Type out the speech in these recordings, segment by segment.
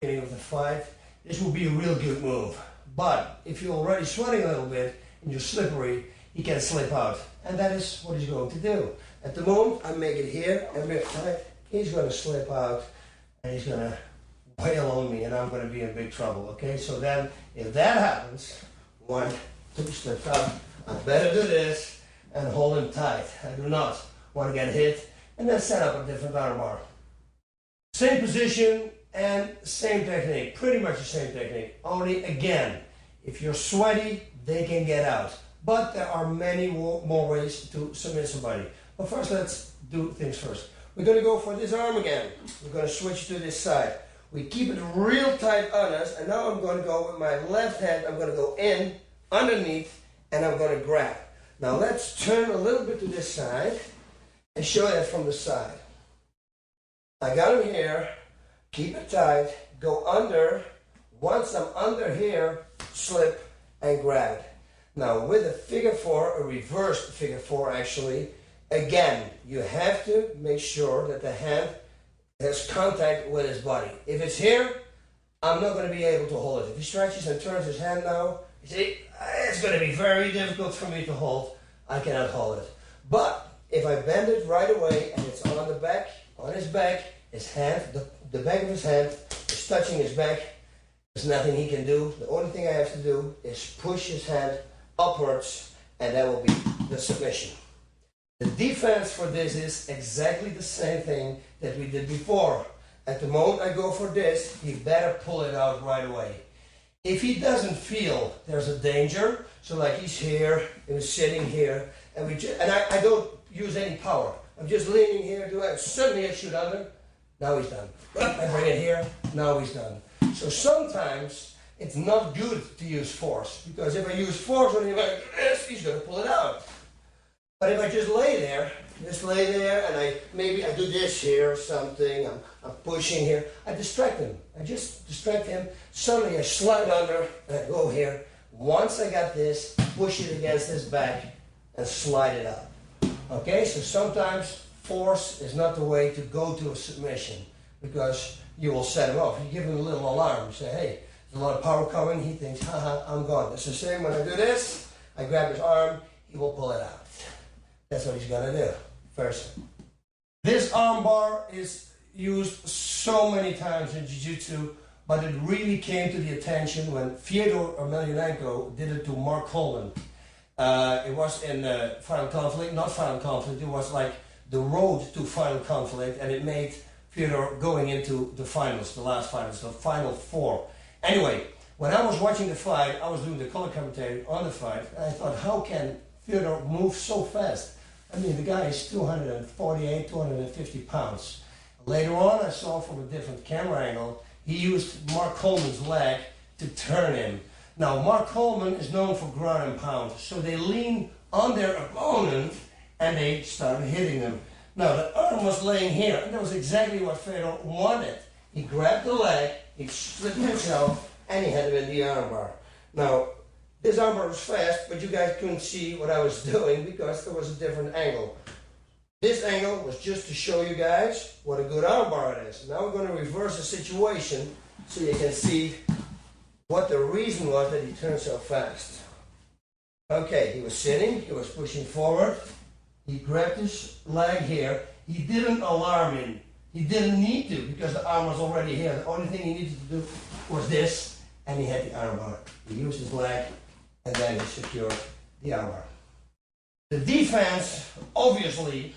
beginning of the fight, this will be a real good move. But if you're already sweating a little bit and you're slippery, he can slip out. And that is what he's going to do. At the moment, I make it here and he's going to slip out and he's going to wail on me and I'm going to be in big trouble. Okay, so then if that happens, 1, 2 slips out, I better do this and hold him tight. I do not want to get hit, and then set up a different arm bar. Same position and same technique, pretty much the same technique. Only again, if you're sweaty, they can get out. But there are many more ways to submit somebody. But first, let's do things first. We're going to go for this arm again. We're going to switch to this side. We keep it real tight on us, and now I'm going to go with my left hand. I'm going to go in, underneath, and I'm going to grab. Now let's turn a little bit to this side and show that from the side. I got him here, keep it tight, go under. Once I'm under here, slip and grab. Now with a figure 4, a reversed figure 4 actually, again, you have to make sure that the hand has contact with his body. If it's here, I'm not going to be able to hold it. If he stretches and turns his hand now, you see, it's going to be very difficult for me to hold. I cannot hold it. But if I bend it right away and it's on the back, on his back, his hand, the back of his hand is touching his back, there's nothing he can do. The only thing I have to do is push his hand upwards, and that will be the submission. The defense for this is exactly the same thing that we did before. At the moment I go for this, he better pull it out right away. If he doesn't feel there's a danger, so like he's here, and he's sitting here, and I don't use any power. I'm just leaning here, suddenly I shoot under, now he's done. I bring it here, now he's done. So sometimes it's not good to use force, because if I use force on him like this, he's going to pull it out. But if I just lay there, and maybe I do this here or something, I'm pushing here, I distract him. I just distract him. Suddenly I slide under and I go here. Once I got this, push it against his back and slide it up. Okay, so sometimes force is not the way to go to a submission, because you will set him off. You give him a little alarm, you say, hey, there's a lot of power coming, he thinks, haha, I'm gone. It's the same when I do this, I grab his arm, he will pull it out. That's what he's going to do. First. This arm bar is used so many times in Jiu-Jitsu, but it really came to the attention when Fyodor Emelianenko did it to Mark Coleman. It was in Final Conflict, not Final Conflict, it was like the road to Final Conflict, and it made Fyodor going into the finals, the last finals, the Final 4. Anyway, when I was watching the fight, I was doing the color commentary on the fight, and I thought, how can Fyodor move so fast? I mean, the guy is 248, 250 pounds. Later on, I saw from a different camera angle, he used Mark Coleman's leg to turn him. Now, Mark Coleman is known for ground and pound, so they lean on their opponent and they started hitting them. Now, the arm was laying here, and that was exactly what Fyodor wanted. He grabbed the leg, he slipped himself, and he had him in the armbar. Now, this armbar was fast, but you guys couldn't see what I was doing because there was a different angle. This angle was just to show you guys what a good armbar it is. Now we're going to reverse the situation so you can see what the reason was that he turned so fast. Okay, he was sitting, he was pushing forward, he grabbed his leg here, he didn't alarm him. He didn't need to because the arm was already here. The only thing he needed to do was this, and he had the armbar. He used his leg, and then he secured the armbar. The defense, obviously,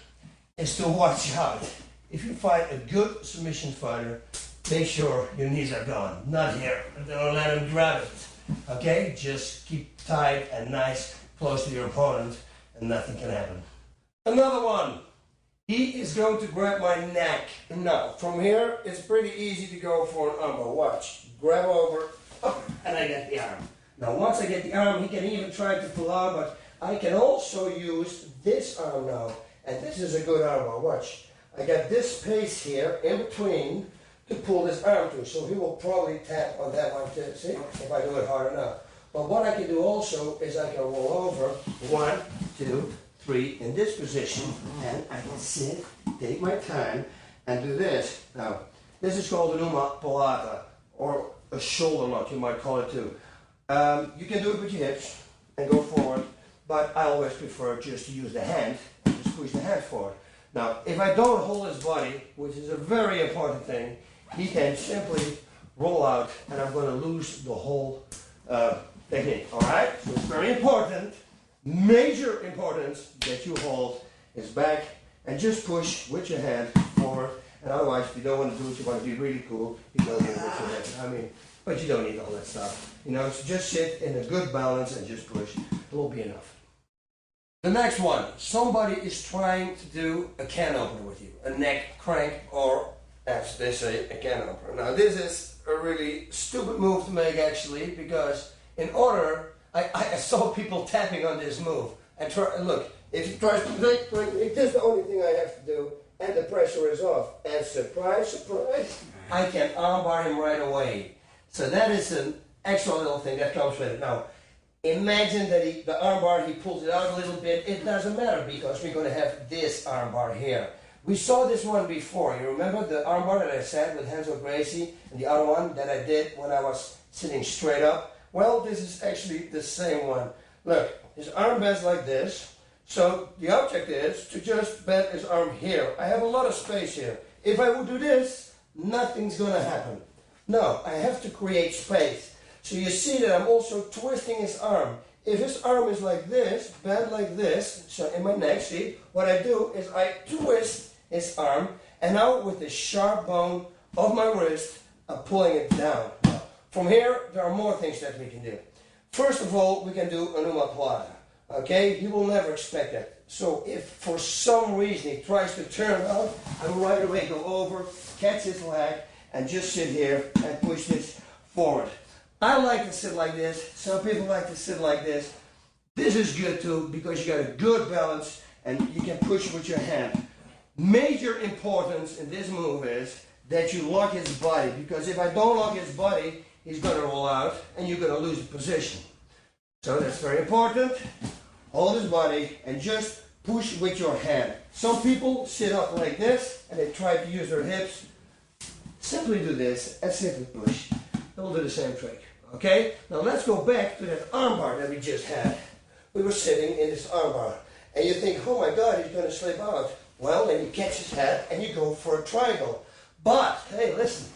is to watch out. If you fight a good submission fighter, make sure your knees are gone. Not here. Don't let him grab it. Okay? Just keep tight and nice, close to your opponent, and nothing can happen. Another one. He is going to grab my neck. Now, from here, it's pretty easy to go for an armbar. Watch. Grab over, up, and I get the arm. Now, once I get the arm, he can even try to pull out, but I can also use this arm now. And this is a good armbar. Watch. I got this space here in between to pull this arm to. So he will probably tap on that one too. See? If I do it hard enough. But what I can do also is I can roll over 1, 2, 3 in this position. And I can sit, take my time, and do this. Now, this is called an uma polata. a shoulder lock, you might call it too. You can do it with your hips and go forward, but I always prefer just to use the hand and just push the hand forward. Now, if I don't hold his body, which is a very important thing, he can simply roll out and I'm going to lose the whole technique. Alright? So it's very important, major importance, that you hold his back and just push with your hand forward. And otherwise, if you don't want to do it, you want to be really cool, you go here with your head. I mean, but you don't need all that stuff. You know, so just sit in a good balance and just push. It will be enough. The next one, somebody is trying to do a can opener with you, a neck crank, or as they say, a can opener. Now this is a really stupid move to make actually, because in order, I saw people tapping on this move. And look, if you try to make this is the only thing I have to do, and the pressure is off. And surprise, surprise, I can armbar him right away. So that is an extra little thing that comes with it. Now, imagine that the armbar, he pulls it out a little bit. It doesn't matter because we're going to have this armbar here. We saw this one before. You remember the armbar that I said with Hansel Gracie and the other one that I did when I was sitting straight up? Well, this is actually the same one. Look, his arm bends like this. So the object is to just bend his arm here. I have a lot of space here. If I would do this, nothing's going to happen. No, I have to create space. So you see that I'm also twisting his arm. If his arm is like this, bent like this, so in my neck, see, what I do is I twist his arm, and now with the sharp bone of my wrist, I'm pulling it down. From here, there are more things that we can do. First of all, we can do an omoplata. Okay, he will never expect that. So if for some reason he tries to turn out, I will right away go over, catch his leg, and just sit here and push this forward. I like to sit like this. Some people like to sit like this. This is good too because you got a good balance and you can push with your hand. Major importance in this move is that you lock his body, because if I don't lock his body, he's going to roll out and you're going to lose the position. So that's very important. Hold his body and just push with your hand. Some people sit up like this and they try to use their hips. Simply do this and simply push. It will do the same trick. Okay? Now let's go back to that armbar that we just had. We were sitting in this armbar and you think, oh my God, he's going to slip out. Well, then you catch his head and you go for a triangle. But, hey, listen,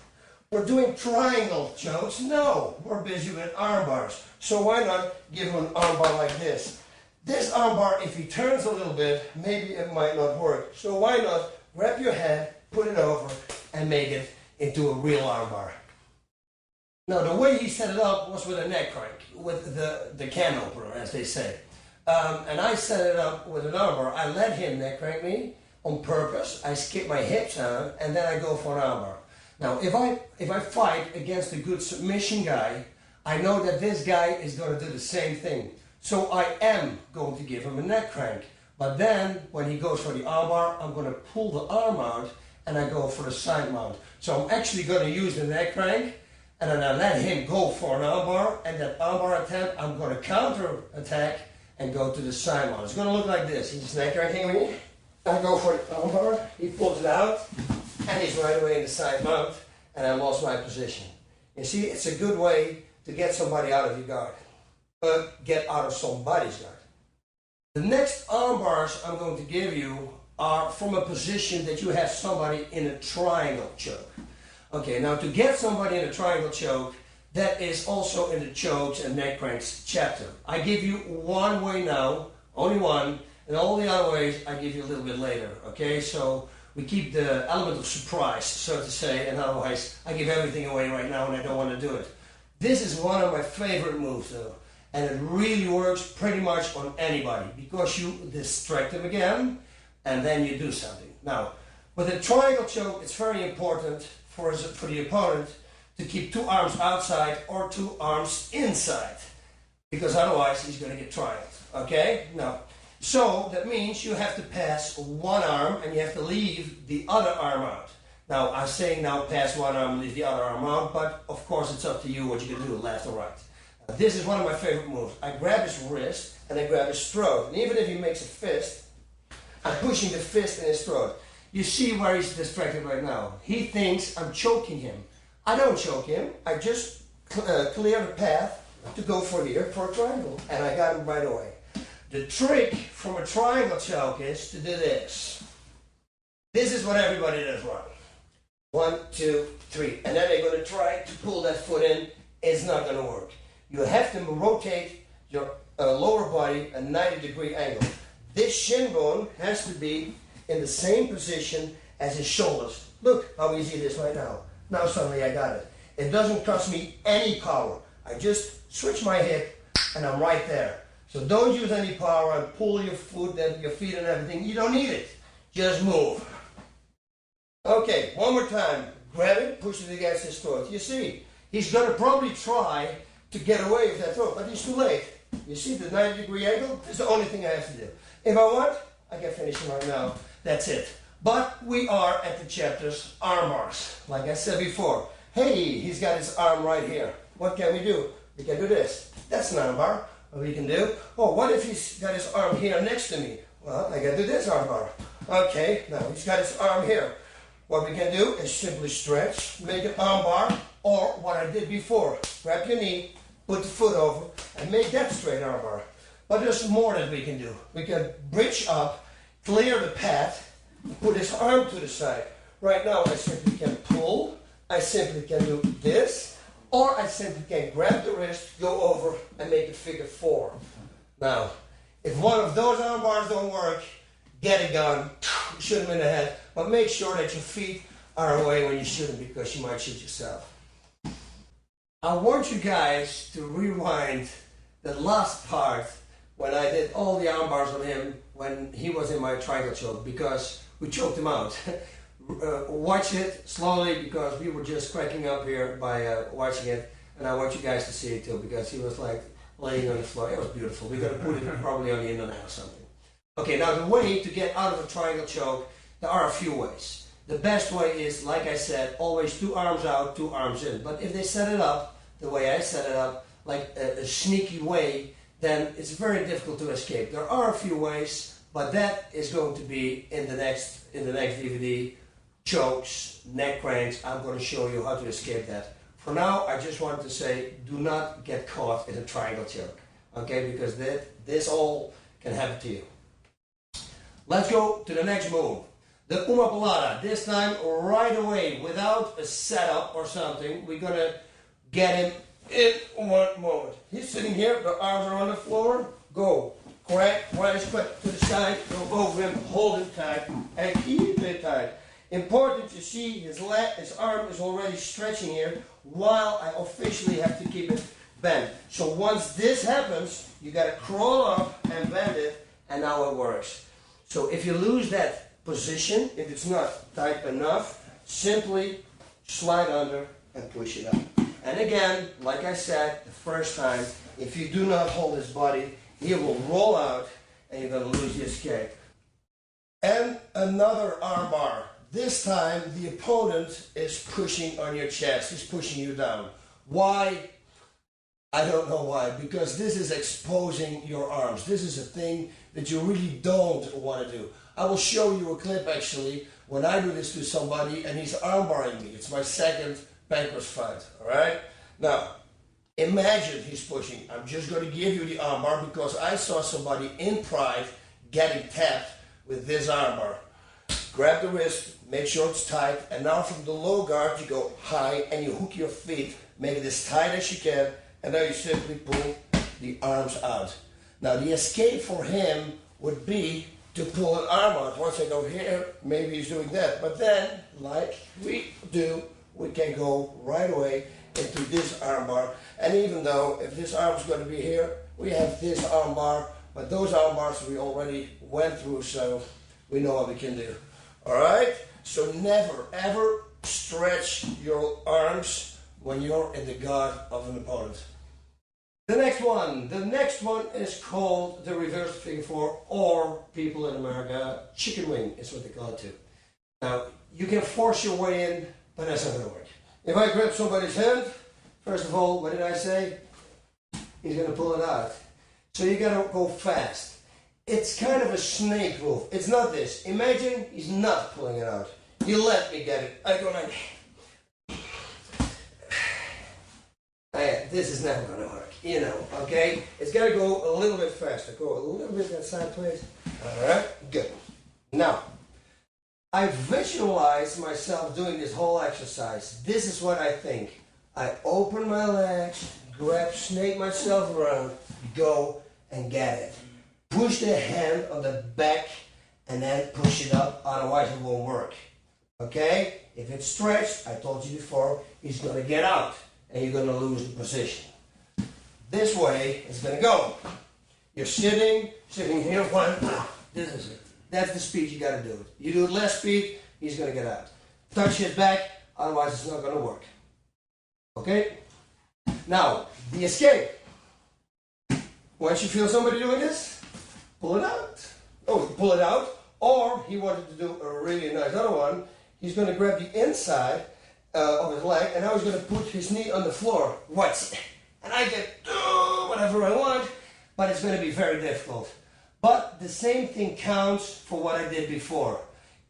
we're doing triangle chokes. No, we're busy with arm bars. So why not give him an armbar like this? This armbar, if he turns a little bit, maybe it might not work. So why not grab your hand, put it over, and make it into a real armbar. Now, the way he set it up was with a neck crank, with the can opener, as they say. And I set it up with an armbar. I let him neck crank me on purpose. I skip my hips out, and then I go for an armbar. Now, if I fight against a good submission guy, I know that this guy is going to do the same thing. So I am going to give him a neck crank. But then, when he goes for the armbar, I'm going to pull the arm out and I go for the side mount. So I'm actually going to use the neck crank and then I let him go for an armbar, and that armbar attempt, I'm going to counter attack and go to the side mount. It's going to look like this. He's neck cranking me. I go for the armbar, he pulls it out, and he's right away in the side mount, and I lost my position. You see, it's a good way to get somebody out of your guard. Get out of somebody's guard. The next arm bars I'm going to give you are from a position that you have somebody in a triangle choke. Okay, now to get somebody in a triangle choke, that is also in the chokes and neck cranks chapter. I give you one way now, only one, and all the other ways I give you a little bit later. Okay, so we keep the element of surprise, so to say, and otherwise I give everything away right now and I don't want to do it. This is one of my favorite moves though. And it really works pretty much on anybody because you distract them again and then you do something. Now, with a triangle choke, it's very important for the opponent to keep two arms outside or two arms inside, because otherwise he's going to get triangled. Okay? Now, so that means you have to pass one arm and you have to leave the other arm out. Now, I'm saying now pass one arm and leave the other arm out, but of course it's up to you what you can do, left or right. This is one of my favorite moves. I grab his wrist and I grab his throat. And even if he makes a fist, I'm pushing the fist in his throat. You see where he's distracted right now. He thinks I'm choking him. I don't choke him. I just clear the path to go for here for a triangle. And I got him right away. The trick from a triangle choke is to do this. This is what everybody does wrong. 1, 2, 3. And then they're going to try to pull that foot in. It's not going to work. You have to rotate your lower body a 90-degree angle. This shin bone has to be in the same position as his shoulders. Look how easy it is right now. Now suddenly I got it. It doesn't cost me any power. I just switch my hip and I'm right there. So don't use any power and pull your foot and your feet and everything. You don't need it. Just move. Okay, one more time. Grab it, push it against his throat. You see, he's going to probably try to get away with that throat, but he's too late. You see the 90-degree angle? It's the only thing I have to do. If I want, I can finish him right now. That's it. But we are at the chapter's arm bars. Like I said before, hey, he's got his arm right here. What can we do? We can do this. That's an arm bar. What we can do? Oh, what if he's got his arm here next to me? Well, I can do this arm bar. Okay, now he's got his arm here. What we can do is simply stretch, make an arm bar, or what I did before. Grab your knee, put the foot over, and make that straight arm bar. But there's more that we can do. We can bridge up, clear the path, put his arm to the side. Right now I simply can pull, I simply can do this, or I simply can grab the wrist, go over, and make a figure 4. Now, if one of those arm bars don't work, get a gun, shoot him in the head, but make sure that your feet are away when you shoot him because you might shoot yourself. I want you guys to rewind the last part when I did all the arm bars on him when he was in my triangle choke because we choked him out. Watch it slowly because we were just cracking up here by watching it, and I want you guys to see it too because he was like laying on the floor. It was beautiful. We're going to put it probably on the internet or something. Okay, now the way to get out of a triangle choke, there are a few ways. The best way is, like I said, always 2 arms out, 2 arms in. But if they set it up the way I set it up, like a sneaky way, then it's very difficult to escape. There are a few ways, but that is going to be in the next DVD. Chokes, neck cranks, I'm going to show you how to escape that. For now, I just want to say, do not get caught in a triangle choke. Okay, because this all can happen to you. Let's go to the next move. The umapalada. This time right away, without a setup or something, we're going to get him in one moment. He's sitting here, the arms are on the floor. Go. Crank, right his foot to the side, go over him, hold him tight, and keep it tight. Important to see his arm is already stretching here while I officially have to keep it bent. So once this happens, you got to crawl up and bend it, and now it works. So if you lose that position, if it's not tight enough, simply slide under and push it up. And again, like I said the first time, if you do not hold his body, he will roll out and you're going to lose the escape. And another arm bar. This time the opponent is pushing on your chest, he's pushing you down. Why? I don't know why, because this is exposing your arms. This is a thing that you really don't want to do. I will show you a clip actually when I do this to somebody and he's armbarring me. It's my second banker's fight, alright? Now, imagine he's pushing. I'm just going to give you the armbar because I saw somebody in Pride getting tapped with this armbar. Grab the wrist, make sure it's tight, and now from the low guard you go high and you hook your feet, make it as tight as you can, and now you simply pull the arms out. Now the escape for him would be to pull an arm out. Once I go here, maybe he's doing that, but then, like we do, we can go right away into this arm bar, and even though if this arm is going to be here, we have this arm bar, but those arm bars we already went through, so we know what we can do. Alright? So never ever stretch your arms when you're in the guard of an opponent. The next one is called the reverse figure 4, or people in America, chicken wing is what they call it too. Now, you can force your way in, but that's not going to work. If I grab somebody's hand, first of all, what did I say? He's going to pull it out. So you got to go fast. It's kind of a snake move. It's not this. Imagine he's not pulling it out. You let me get it. I go like, I this is never gonna work, you know, okay? It's gotta go a little bit faster. Go a little bit that side, please. All right, good. Now, I visualize myself doing this whole exercise. This is what I think. I open my legs, grab, snake myself around, go and get it. Push the hand on the back and then push it up, otherwise it won't work. Okay? If it's stretched, I told you before, it's going to get out and you're going to lose the position. This way it's going to go. You're sitting here, one, this is it. That's the speed you got to do it. You do it less speed, he's going to get out. Touch his back, otherwise it's not going to work. Okay? Now, the escape. Once you feel somebody doing this, pull it out. Oh, pull it out. Or he wanted to do a really nice other one. He's going to grab the inside of his leg, and now he's going to put his knee on the floor. Watch. And I can do whatever I want, but it's going to be very difficult. But the same thing counts for what I did before.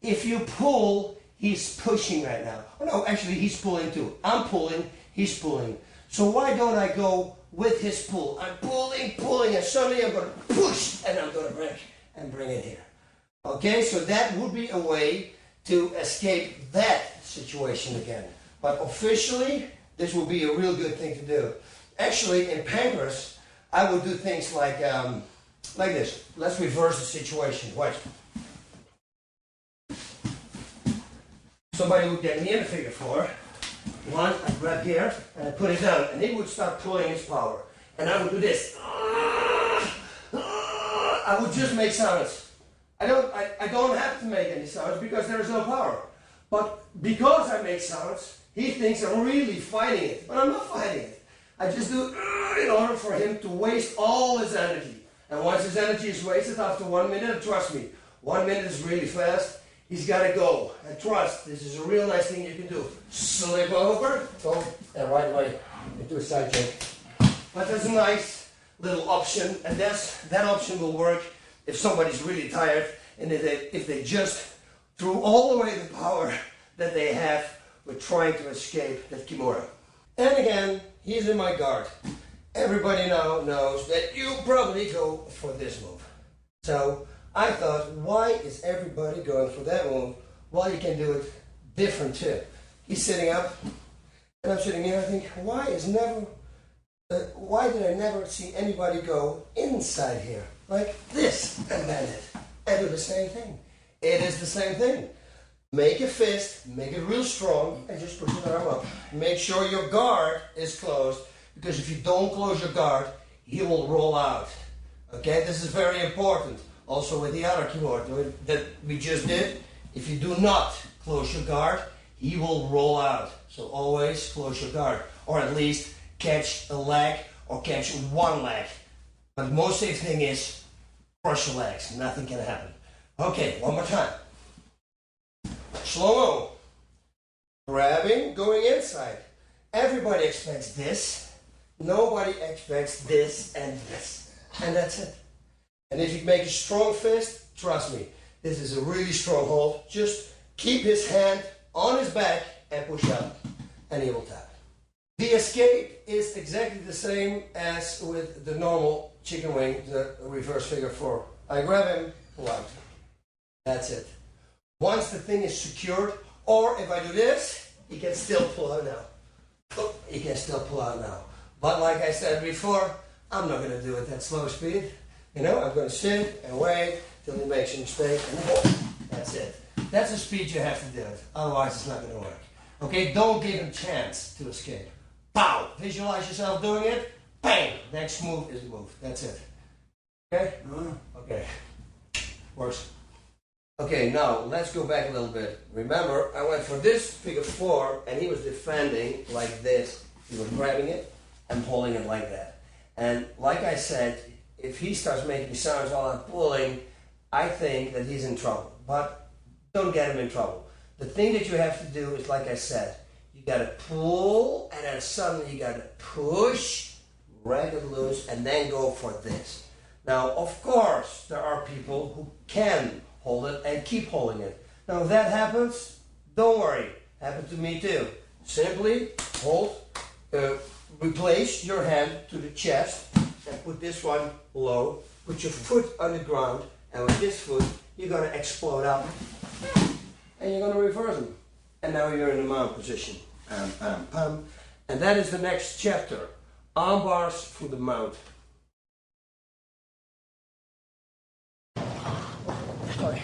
If you pull, he's pushing right now. Oh no, actually he's pulling too. I'm pulling, he's pulling. So why don't I go with his pull? I'm pulling, and suddenly I'm going to push, and I'm going to bring it here. Okay, so that would be a way to escape that situation again. But officially, this will be a real good thing to do. Actually, in pancreas, I would do things like this. Let's reverse the situation. Watch. Somebody would get me in a figure four. One, I grab here, and I put it down, and he would start pulling his power. And I would do this. I would just make sounds. I don't have to make any sounds because there is no power. But because I make sounds, he thinks I'm really fighting it. But I'm not fighting it. I just do in order for him to waste all his energy. And once his energy is wasted after 1 minute, trust me, 1 minute is really fast. He's got to go. And trust, this is a real nice thing you can do. Slip over, go, and right away into a side kick. But there's a nice little option, and that option will work if somebody's really tired and if they just threw all the way the power that they have with trying to escape that Kimura. And again, he's in my guard. Everybody now knows that you probably go for this move. So I thought, why is everybody going for that move? Well, you can do it different too. He's sitting up, and I'm sitting here. I think, why did I never see anybody go inside here like this and bend it and do the same thing? It is the same thing. Make a fist, make it real strong, and just push your arm up. Make sure your guard is closed, because if you don't close your guard, he will roll out. Okay, this is very important. Also with the other Kimura that we just did, if you do not close your guard, he will roll out. So always close your guard, or at least catch a leg or catch one leg. But the most safe thing is crush your legs. Nothing can happen. Okay, one more time. Slow-mo. Grabbing, going inside. Everybody expects this. Nobody expects this and this. And that's it. And if you make a strong fist, trust me, this is a really strong hold. Just keep his hand on his back and push up, and he will tap. The escape is exactly the same as with the normal chicken wing, the reverse figure four. I grab him, pull out. That's it. Once the thing is secured, or if I do this, he can still pull out now. Oh, he can still pull out now. But like I said before, I'm not going to do it at slow speed. You know, I'm going to sit and wait till he makes a mistake, and that's it. That's the speed you have to do it. Otherwise, it's not going to work. Okay, don't give him a chance to escape. Pow! Visualize yourself doing it. Bang! Next move is the move. That's it. Okay? Okay. Works. Okay, now let's go back a little bit. Remember, I went for this figure four, and he was defending like this. He was grabbing it and holding it like that. And like I said, if he starts making sounds while I'm pulling, I think that he's in trouble. But don't get him in trouble. The thing that you have to do is, like I said, you got to pull, and then suddenly you got to push, rag it loose, and then go for this. Now, of course, there are people who can hold it and keep holding it. Now, if that happens, don't worry. Happened to me too. Simply hold, replace your hand to the chest and put this one low. Put your foot on the ground, and with this foot, you're going to explode up, and you're going to reverse them. And now you're in the mount position. And that is the next chapter. Arm bars for the mount. Sorry.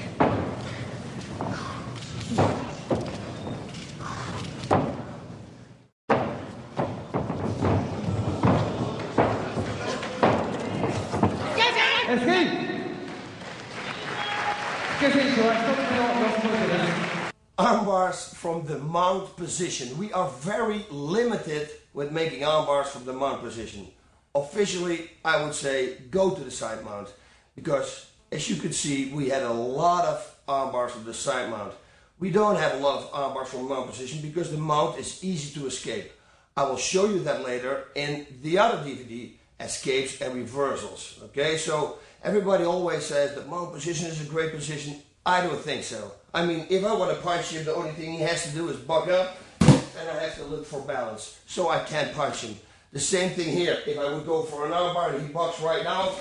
Arm bars from the mount position. We are very limited with making arm bars from the mount position. Officially, I would say go to the side mount, because as you can see, we had a lot of arm bars from the side mount. We don't have a lot of arm bars from the mount position because the mount is easy to escape. I will show you that later in the other DVD, escapes and reversals. Okay, so everybody always says the mount position is a great position. I don't think so. I mean, if I want to punch him, the only thing he has to do is buck up, and I have to look for balance, so I can't punch him. The same thing here. If I would go for an arm bar and he bucks right now,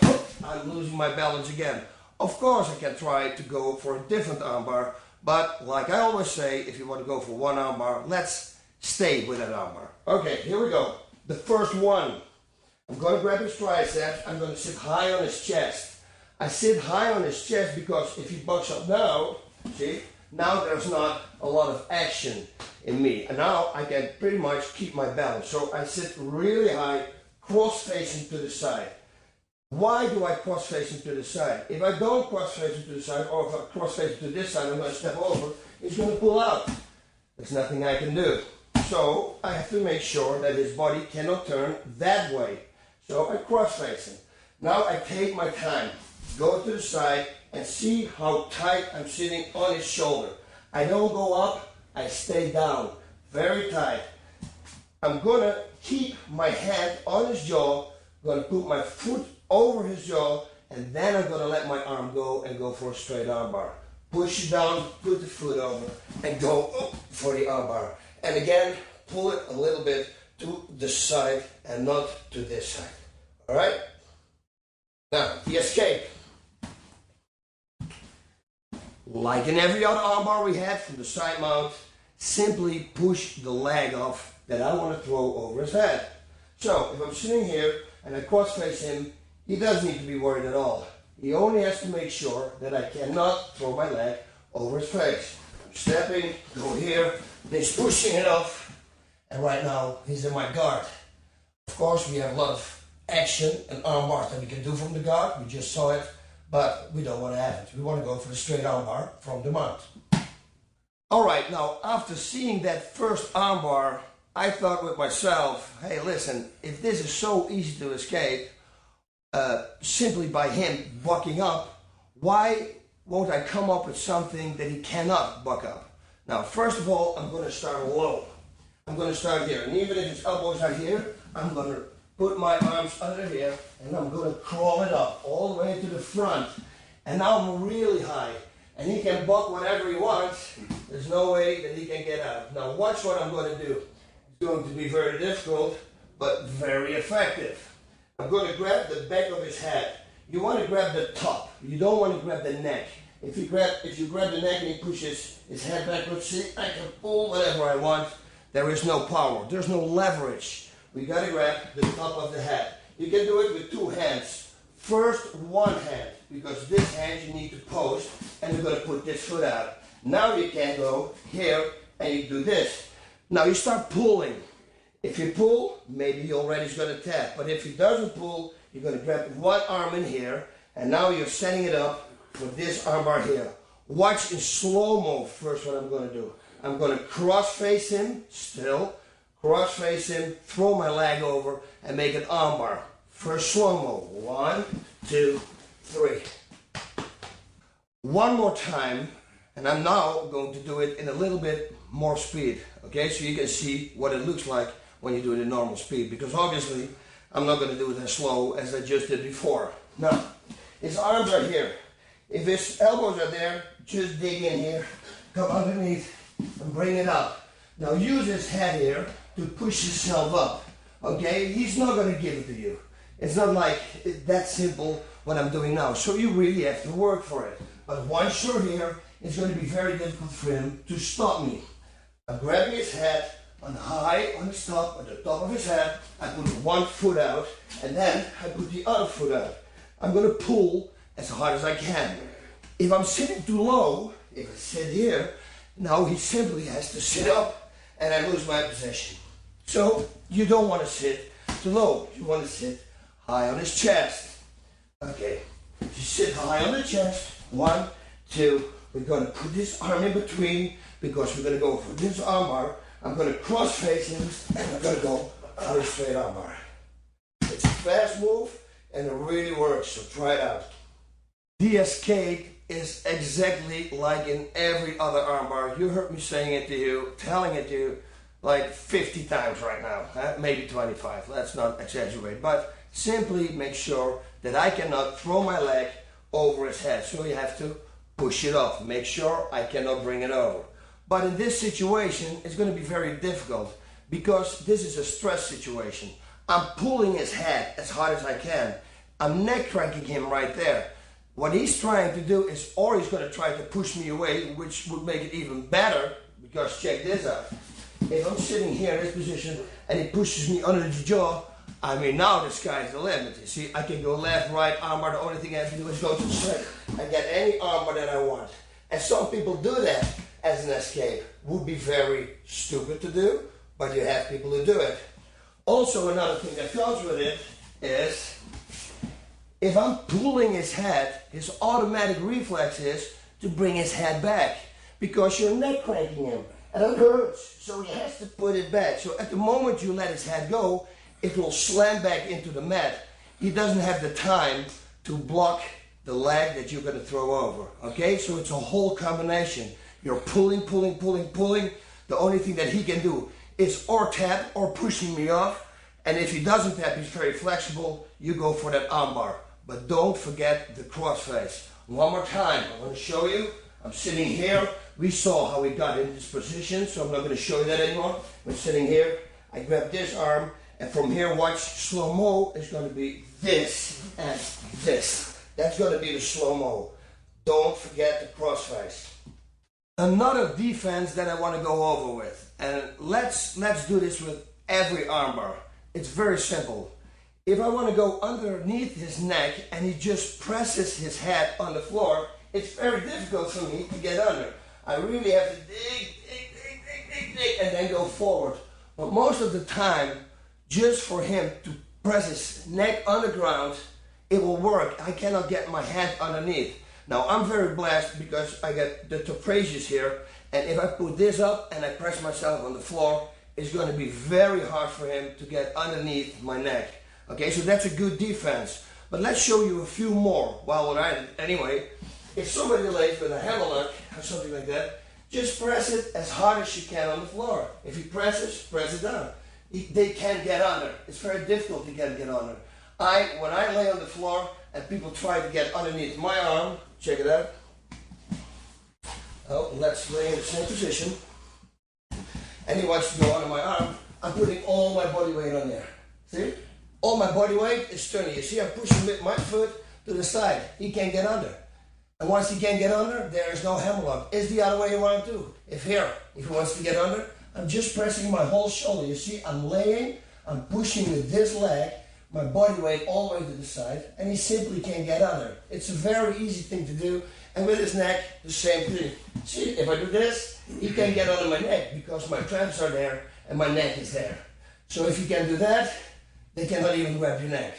I'm losing my balance again. Of course, I can try to go for a different arm bar, but like I always say, if you want to go for one arm bar, let's stay with that arm bar. Okay, here we go. The first one. I'm going to grab his triceps. I'm going to sit high on his chest. I sit high on his chest because if he bucks up now, see, now there's not a lot of action in me. And now I can pretty much keep my balance. So I sit really high, cross-facing to the side. Why do I cross-facing to the side? If I don't cross-facing to the side, or if I cross-facing to this side, I'm going to step over, he's going to pull out. There's nothing I can do. So I have to make sure that his body cannot turn that way. So I cross-facing. Now I take my time, go to the side, and see how tight I'm sitting on his shoulder. I don't go up, I stay down, very tight. I'm gonna keep my hand on his jaw, gonna put my foot over his jaw, and then I'm gonna let my arm go and go for a straight arm bar. Push it down, put the foot over, and go up for the arm bar. And again, pull it a little bit to the side and not to this side. All right? Now, the escape. Like in every other armbar we had from the side mount, simply push the leg off that I want to throw over his head. So, if I'm sitting here and I cross-face him, he doesn't need to be worried at all. He only has to make sure that I cannot throw my leg over his face. I'm stepping, go here, and he's pushing it off, and right now he's in my guard. Of course, we have a lot of action and arm bars that we can do from the guard. We just saw it. But we don't want to have it. We want to go for the straight arm bar from the mount. Alright, now after seeing that first arm bar, I thought with myself, hey listen, if this is so easy to escape, simply by him bucking up, why won't I come up with something that he cannot buck up? Now first of all, I'm going to start low. I'm going to start here, and even if his elbows are here, I'm going to put my arms under here, and I'm going to crawl it up all the way to the front. And now I'm really high, and he can buck whatever he wants. There's no way that he can get out. Now watch what I'm going to do. It's going to be very difficult, but very effective. I'm going to grab the back of his head. You want to grab the top. You don't want to grab the neck. If you grab the neck and he pushes his head backwards, see, I can pull whatever I want. There is no power. There's no leverage. We got to grab the top of the head. You can do it with two hands. First, one hand, because this hand you need to post, and you're going to put this foot out. Now you can go here, and you do this. Now you start pulling. If you pull, maybe he already is going to tap. But if he doesn't pull, you're going to grab one arm in here, and now you're setting it up for this arm bar here. Watch in slow-mo first what I'm going to do. I'm going to cross-face him, still. Cross-face him, throw my leg over, and make an arm bar. First slow-mo. 1, 2, 3. One more time, and I'm now going to do it in a little bit more speed. Okay, so you can see what it looks like when you do it in normal speed, because obviously I'm not going to do it as slow as I just did before. Now, his arms are here. If his elbows are there, just dig in here, come underneath, and bring it up. Now use his head here to push yourself up. Okay, he's not going to give it to you. It's not like that simple what I'm doing now. So you really have to work for it. But once you're here, it's going to be very difficult for him to stop me. I'm grabbing his head on high on his top, on the top of his head. I put one foot out, and then I put the other foot out. I'm going to pull as hard as I can. If I'm sitting too low, if I sit here, now he simply has to sit up, and I lose my position. So you don't want to sit too low. You want to sit high on his chest. Okay, you sit high on the chest. 1, 2. We're going to put this arm in between because we're going to go for this armbar. I'm going to cross face him, and I'm going to go for a straight armbar. It's a fast move, and it really works. So try it out. The escape is exactly like in every other armbar. You heard me saying it to you, telling it to you like 50 times right now, maybe 25, let's not exaggerate, but simply make sure that I cannot throw my leg over his head, so you have to push it off, make sure I cannot bring it over. But in this situation, it's going to be very difficult because this is a stress situation. I'm pulling his head as hard as I can. I'm neck cranking him right there. What he's trying to do is, or he's going to try to push me away, which would make it even better, because check this out. If I'm sitting here in this position and he pushes me under the jaw, I mean, now the sky's the limit. You see, I can go left, right, armbar. The only thing I have to do is go to the straight and get any armbar that I want. And some people do that as an escape. Would be very stupid to do, but you have people who do it. Also, another thing that comes with it is, if I'm pulling his head, his automatic reflex is to bring his head back because you're neck cranking him. And it hurts, so he has to put it back. So at the moment you let his head go, it will slam back into the mat. He doesn't have the time to block the leg that you're going to throw over. Okay, so it's a whole combination. You're pulling, pulling, pulling, pulling. The only thing that he can do is or tap or pushing me off. And if he doesn't tap, he's very flexible. You go for that armbar. But don't forget the crossface. One more time, I want to show you. I'm sitting here. We saw how we got in this position, so I'm not going to show you that anymore. I'm sitting here. I grab this arm, and from here, watch slow-mo is going to be this and this. That's going to be the slow-mo. Don't forget the crossface. Another defense that I want to go over with, and let's do this with every armbar. It's very simple. If I want to go underneath his neck and he just presses his head on the floor, it's very difficult for me to get under. I really have to dig, and then go forward. But most of the time, just for him to press his neck on the ground, it will work. I cannot get my head underneath. Now, I'm very blessed because I got the trapezius here, and if I put this up and I press myself on the floor, it's going to be very hard for him to get underneath my neck. Okay, so that's a good defense. But let's show you a few more while we're at it. Anyway, if somebody lays with a hammerlock or something like that, just press it as hard as you can on the floor. If he presses, press it down. They can't get under. It's very difficult to get under. When I lay on the floor and people try to get underneath my arm, check it out. Oh, let's lay in the same position. And he wants to go under my arm. I'm putting all my body weight on there. See? All my body weight is turning. You see, I'm pushing with my foot to the side. He can't get under. And once he can't get under, there is no hammerlock. It's the other way around too. If he wants to get under, I'm just pressing my whole shoulder. You see, I'm laying, I'm pushing with this leg, my body weight all the way to the side, and he simply can't get under. It's a very easy thing to do. And with his neck, the same thing. See, if I do this, he can't get under my neck because my traps are there and my neck is there. So if you can do that, they cannot even grab your neck.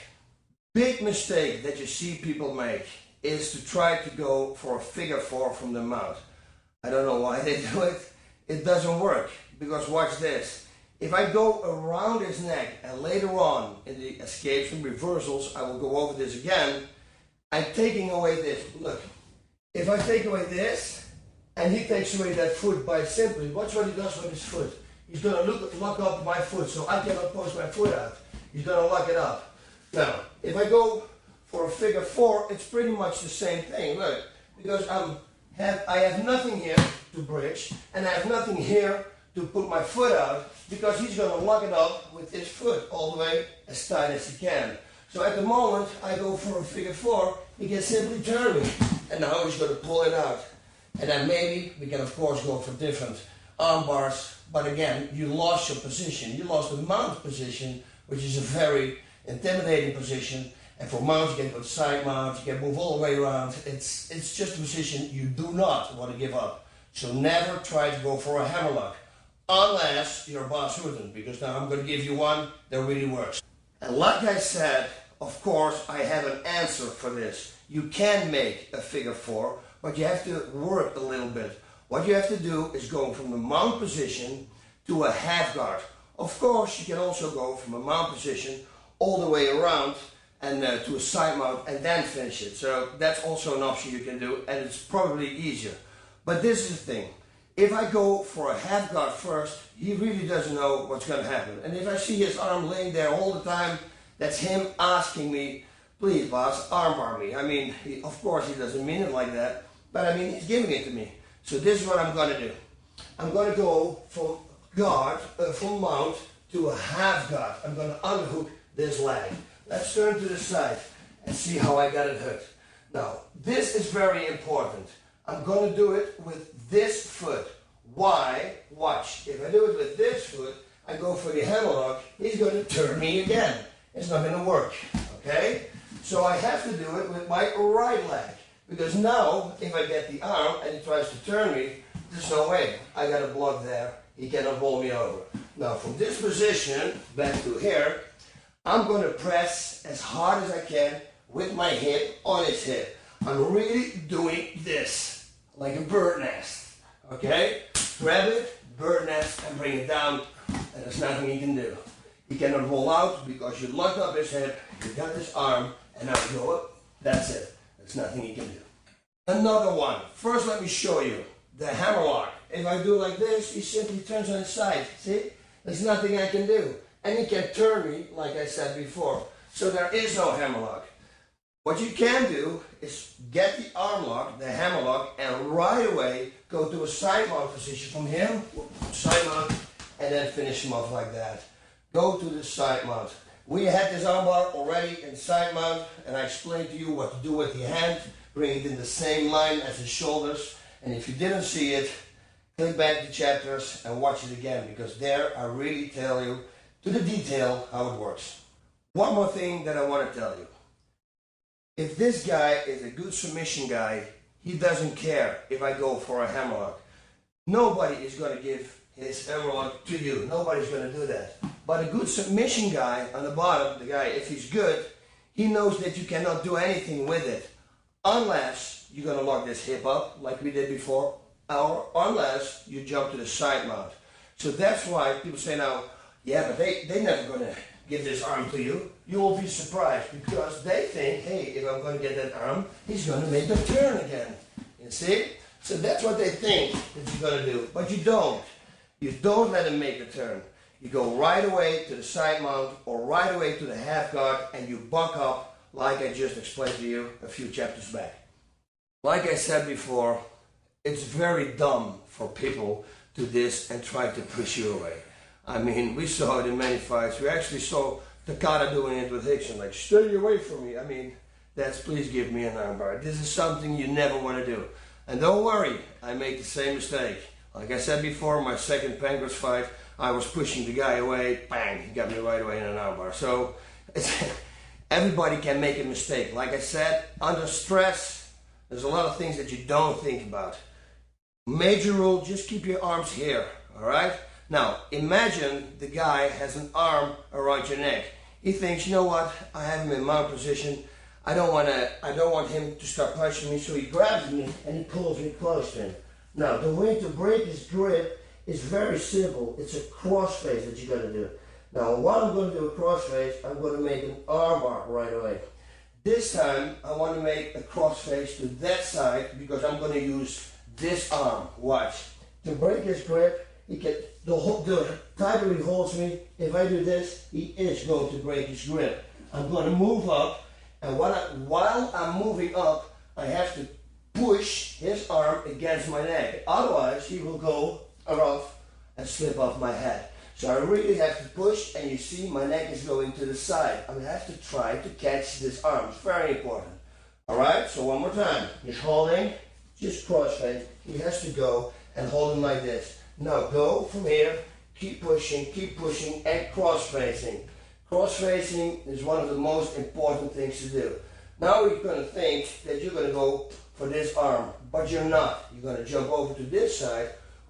Big mistake that you see people make is to try to go for a figure four from the mount. I don't know why they do it. It doesn't work because watch this. If I go around his neck and later on in the escapes and reversals, I will go over this again, I'm taking away this. Look, if I take away this and he takes away that foot by simply, watch what he does with his foot. He's going to lock up my foot so I cannot post my foot out. He's going to lock it up. Now, if I go for a figure four, it's pretty much the same thing. Look, because I have nothing here to bridge, and I have nothing here to put my foot out because he's going to lock it up with his foot all the way as tight as he can. So at the moment I go for a figure four, he can simply turn me. And now he's going to pull it out. And then maybe we can of course go for different arm bars. But again, you lost your position. You lost the mount position, which is a very intimidating position. And for mounts, you can go side mount, you can move all the way around. It's just a position you do not want to give up. So never try to go for a hammerlock, unless you're Boss Hooten, because now I'm going to give you one that really works. And like I said, of course, I have an answer for this. You can make a figure four, but you have to work a little bit. What you have to do is go from the mount position to a half guard. Of course, you can also go from a mount position all the way around and to a side mount and then finish it. So that's also an option you can do, and it's probably easier. But this is the thing. If I go for a half guard first, he really doesn't know what's going to happen. And if I see his arm laying there all the time, that's him asking me, please boss, armbar me. I mean, of course he doesn't mean it like that, but I mean, he's giving it to me. So this is what I'm going to do. I'm going to go from guard, from mount to a half guard. I'm going to unhook this leg. Let's turn to the side and see how I got it hooked. Now, this is very important. I'm going to do it with this foot. Why? Watch. If I do it with this foot, I go for the hammerlock, he's going to turn me again. It's not going to work. Okay? So I have to do it with my right leg. Because now, if I get the arm and he tries to turn me, there's no way. I got a block there. He cannot roll me over. Now, from this position, back to here, I'm going to press as hard as I can with my hip on his hip. I'm really doing this, like a bird nest. Okay? Grab it, bird nest, and bring it down, and there's nothing he can do. He cannot roll out because you locked up his hip, you got his arm, and now you go up. That's it. There's nothing he can do. Another one. First, let me show you the hammerlock. If I do like this, he simply turns on his side. See? There's nothing I can do. And he can turn me, like I said before. So there is no hammerlock. What you can do is get the arm lock, the hammerlock, and right away go to a side mount position from him, side mount, and then finish him off like that. Go to the side mount. We had this armbar already in side mount, and I explained to you what to do with the hand. Bring it in the same line as the shoulders. And if you didn't see it, click back to chapters and watch it again, because there I really tell you to the detail how it works. One more thing that I want to tell you. If this guy is a good submission guy, he doesn't care if I go for a hammerlock. Nobody is going to give his hammerlock to you. Nobody's going to do that. But a good submission guy on the bottom, the guy, if he's good, he knows that you cannot do anything with it unless you're going to lock this hip up like we did before, or unless you jump to the side mount. So that's why people say now, yeah, but they're never going to give this arm to you. You will be surprised because they think, hey, if I'm going to get that arm, he's going to make a turn again. You see? So that's what they think that you're going to do. But you don't. You don't let him make a turn. You go right away to the side mount or right away to the half guard and you buck up like I just explained to you a few chapters back. Like I said before, it's very dumb for people to this and try to push you away. I mean, we saw it in many fights. We actually saw Takada doing it with Hickson, like, stay away from me. I mean, that's please give me an armbar. This is something you never want to do. And don't worry, I made the same mistake. Like I said before, my second Pancras fight, I was pushing the guy away, bang, he got me right away in an armbar. So everybody can make a mistake. Like I said, under stress, there's a lot of things that you don't think about. Major rule, just keep your arms here, all right? Now, imagine the guy has an arm around your neck. He thinks, you know what, I have him in mount position. I don't want him to start punching me, so he grabs me and he pulls me close to him. Now, the way to break his grip is very simple. It's a crossface that you got to do. Now, while I'm going to do a crossface, I'm going to make an armbar right away. This time, I want to make a crossface to that side because I'm going to use this arm. Watch. To break his grip, he can, the tighter he holds me, if I do this, he is going to break his grip. I'm going to move up, and while I'm moving up, I have to push his arm against my neck. Otherwise, he will go off and slip off my head. So I really have to push, and you see my neck is going to the side. I have to try to catch this arm. It's very important. Alright, so one more time. He's holding, just crossface. He has to go and hold him like this. Now go from here, keep pushing, and cross-facing. Cross-facing is one of the most important things to do. Now you're going to think that you're going to go for this arm, but you're not. You're going to jump over to this side,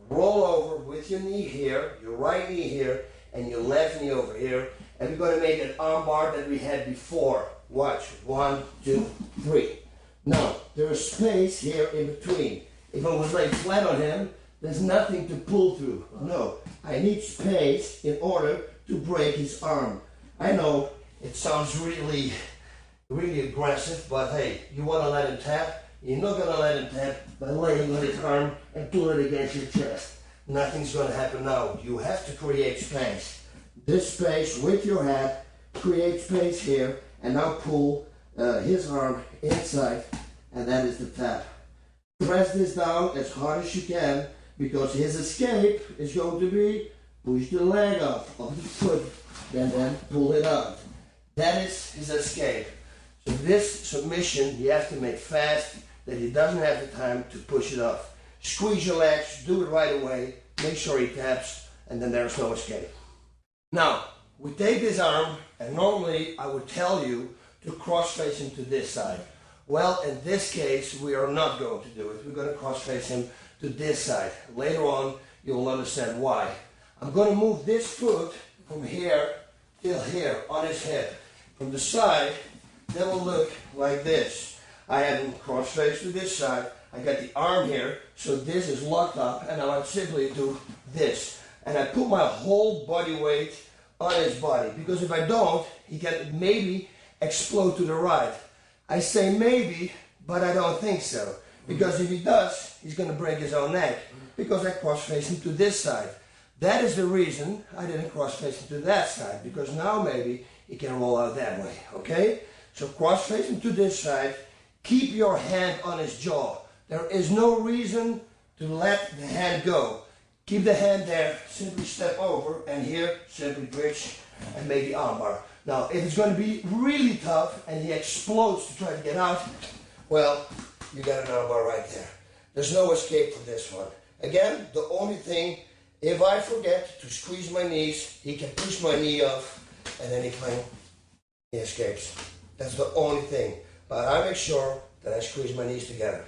roll over with your knee here, your right knee here, and your left knee over here, and we're going to make an arm bar that we had before. Watch. 1, 2, 3. Now, there's space here in between. If I was laying flat on him, there's nothing to pull through. No, I need space in order to break his arm. I know it sounds really aggressive, but hey, you want to let him tap. You're not going to let him tap by laying on his arm and pull it against your chest. Nothing's going to happen now. You have to create space. This space with your head, create space here, and now pull his arm inside, and that is the tap. Press this down as hard as you can, because his escape is going to be push the leg off of the foot and then pull it out. That is his escape. So this submission you have to make fast, that he doesn't have the time to push it off. Squeeze your legs, do it right away, make sure he taps, and then there's no escape. Now, we take this arm, and normally I would tell you to cross-face him to this side. Well, in this case, we are not going to do it. We're going to cross-face him to this side. Later on, you'll understand why. I'm going to move this foot from here till here on his hip. From the side, that will look like this. I have him cross-faced to this side. I got the arm here, so this is locked up, and I simply do this. And I put my whole body weight on his body, because if I don't, he can maybe explode to the right. I say maybe, but I don't think so. Because if he does, he's going to break his own neck, because I cross-face him to this side. That is the reason I didn't cross-face him to that side, because now maybe he can roll out that way, okay? So cross-face him to this side, keep your hand on his jaw. There is no reason to let the hand go. Keep the hand there, simply step over, and here, simply bridge and make the armbar. Now, if it's going to be really tough and he explodes to try to get out, well, you got an armbar right there. There's no escape from this one. Again, the only thing, if I forget to squeeze my knees, he can push my knee off, and then he escapes. That's the only thing. But I make sure that I squeeze my knees together.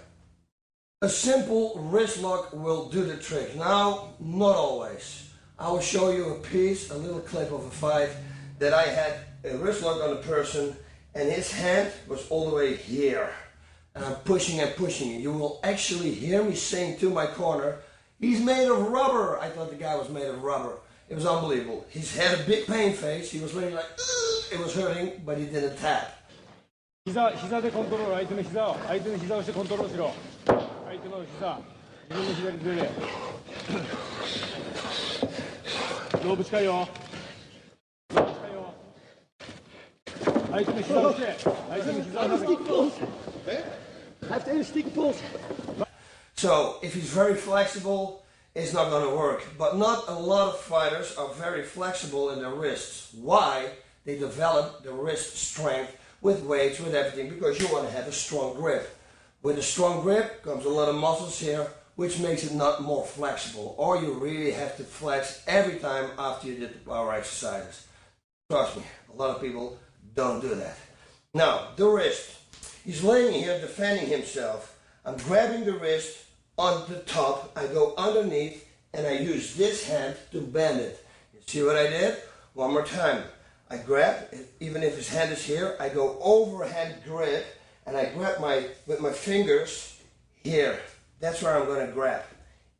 A simple wrist lock will do the trick. Now, not always. I will show you a little clip of a fight that I had a wrist lock on a person, and his hand was all the way here. And I'm pushing and pushing. You will actually hear me saying to my corner, he's made of rubber. I thought the guy was made of rubber. It was unbelievable. He's had a big pain face. He was really like, it was hurting, but he didn't tap. 膝でコントロール、相手の膝を押してコントロールしろ。相手の膝、自分の左手で。ロープ近いよ。ロープ近いよ。相手の膝を押して、相手の膝を押して。So, if he's very flexible, it's not going to work. But not a lot of fighters are very flexible in their wrists. Why? They develop the wrist strength with weights, with everything, because you want to have a strong grip. With a strong grip comes a lot of muscles here, which makes it not more flexible. Or you really have to flex every time after you did the power exercises. Trust me, a lot of people don't do that. Now, the wrist. He's laying here defending himself. I'm grabbing the wrist on the top. I go underneath, and I use this hand to bend it. You see what I did? One more time. I grab, even if his hand is here, I go overhand grip, and I grab with my fingers here. That's where I'm going to grab.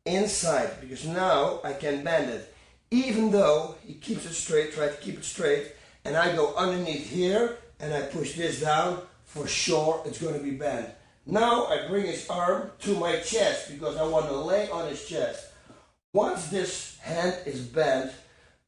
Inside, because now I can bend it. Even though he keeps it straight, try to keep it straight, and I go underneath here, and I push this down, for sure it's going to be bent. Now I bring his arm to my chest, because I want to lay on his chest. Once this hand is bent,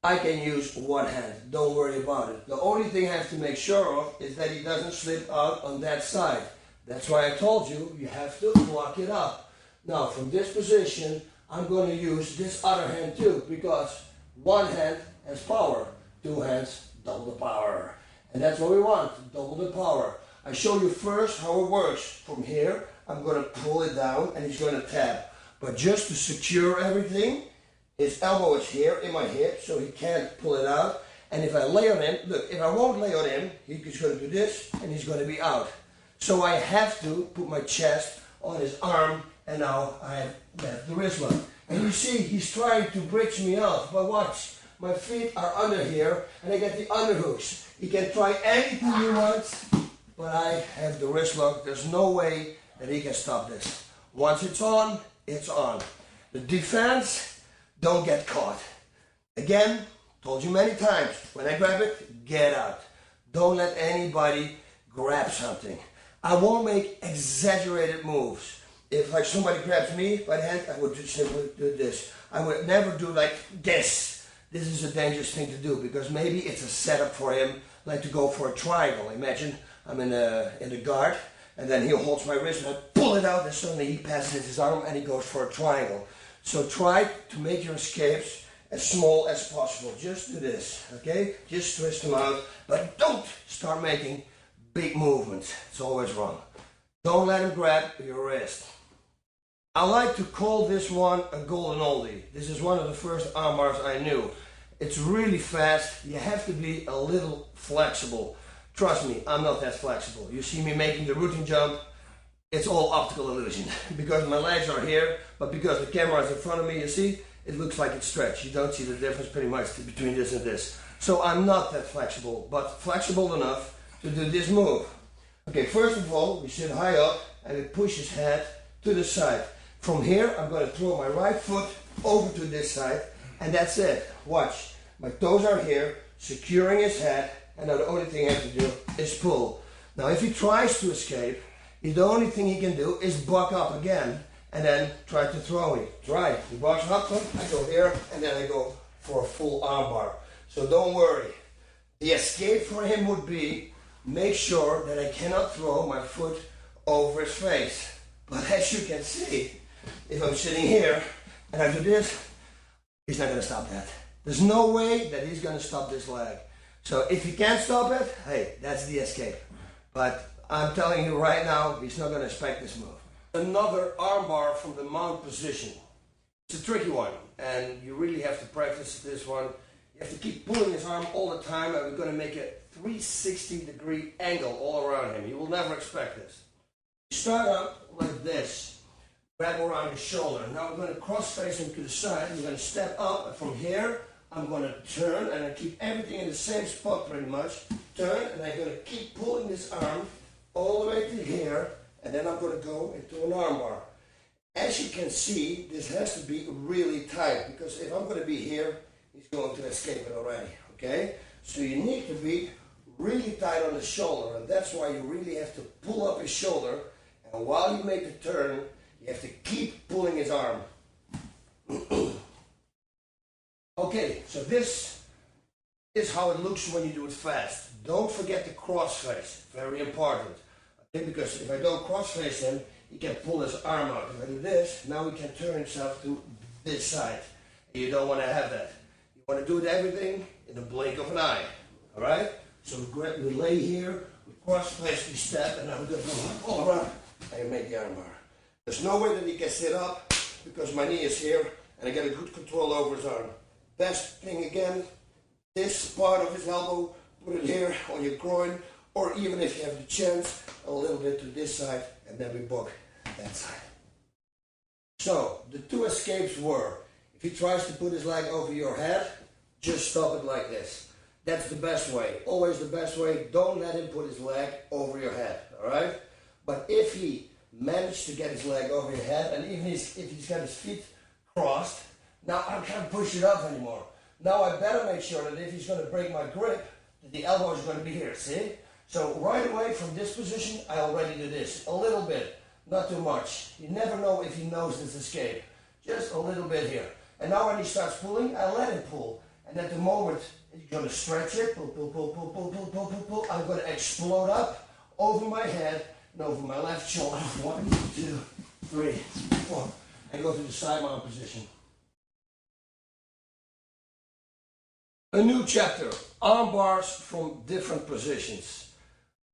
I can use one hand, don't worry about it. The only thing I have to make sure of is that he doesn't slip out on that side. That's why I told you, you have to lock it up. Now, from this position, I'm going to use this other hand too, because one hand has power, two hands double the power. And that's what we want, double the power. I show you first how it works. From here, I'm going to pull it down and he's going to tap. But just to secure everything, his elbow is here in my hip, so he can't pull it out. And if I lay on him, look, if I won't lay on him, he's going to do this and he's going to be out. So I have to put my chest on his arm, and now I have left the wrist lock. And you see, he's trying to bridge me out, but watch. My feet are under here, and I get the underhooks. He can try anything he wants, but I have the wrist lock. There's no way that he can stop this. Once it's on, it's on. The defense, don't get caught. Again, told you many times, when I grab it, get out. Don't let anybody grab something. I won't make exaggerated moves. If like somebody grabs me by the hand, I would just simply do this. I would never do like this. This is a dangerous thing to do because maybe it's a setup for him, like to go for a triangle. Imagine I'm in the guard, and then he holds my wrist and I pull it out, and suddenly he passes his arm and he goes for a triangle. So try to make your escapes as small as possible. Just do this, okay? Just twist them out, but don't start making big movements. It's always wrong. Don't let him grab your wrist. I like to call this one a golden oldie. This is one of the first arm bars I knew. It's really fast. You have to be a little flexible. Trust me, I'm not that flexible. You see me making the routine jump, it's all optical illusion. Because my legs are here, but because the camera is in front of me, you see, it looks like it's stretched. You don't see the difference pretty much between this and this. So I'm not that flexible, but flexible enough to do this move. Okay, first of all, we sit high up and we push his head to the side. From here, I'm going to throw my right foot over to this side, and that's it. Watch, my toes are here, securing his head, and now the only thing I have to do is pull. Now, if he tries to escape, the only thing he can do is buck up again, and then try to throw me. Try, he bucks up, I go here, and then I go for a full arm bar. So don't worry. The escape for him would be, make sure that I cannot throw my foot over his face. But as you can see, if I'm sitting here and I do this, he's not going to stop that. There's no way that he's going to stop this leg. So if he can't stop it, hey, that's the escape. But I'm telling you right now, he's not going to expect this move. Another arm bar from the mount position. It's a tricky one, and you really have to practice this one. You have to keep pulling his arm all the time, and we're going to make a 360-degree angle all around him. You will never expect this. You start up like this. Grab around his shoulder. Now we're going to cross-face him to the side. We're going to step up, and from here, I'm going to turn, and I keep everything in the same spot pretty much. Turn, and I'm going to keep pulling this arm all the way to here, and then I'm going to go into an arm bar. As you can see, this has to be really tight, because if I'm going to be here, he's going to escape it already, okay? So you need to be really tight on the shoulder, and that's why you really have to pull up his shoulder, and while you make the turn, you have to keep pulling his arm. Okay, so this is how it looks when you do it fast. Don't forget the cross face, very important. Okay, because if I don't cross face him, he can pull his arm out. If I do this, now he can turn himself to this side. You don't want to have that. You want to do everything in the blink of an eye. Alright? So we lay here, we cross face, we step, and now we go all around, and you make the arm bar. There's no way that he can sit up because my knee is here and I get a good control over his arm. Best thing again, this part of his elbow, put it here on your groin, or even if you have the chance, a little bit to this side, and then we buck that side. So, the two escapes were, if he tries to put his leg over your head, just stop it like this. That's the best way, always the best way. Don't let him put his leg over your head, alright? But if he managed to get his leg over your head, and even if he's got his feet crossed, now I can't push it up anymore. Now I better make sure that if he's going to break my grip, that the elbow is going to be here, see? So right away from this position, I already do this, a little bit, not too much. You never know if he knows this escape. Just a little bit here. And now when he starts pulling, I let him pull. And at the moment, he's going to stretch it, pull, pull, pull, pull, pull, pull, pull, pull, pull. I'm going to explode up over my head, and over my left shoulder. 1, 2, 3, 4. and go to the side mount position. A new chapter, arm bars from different positions.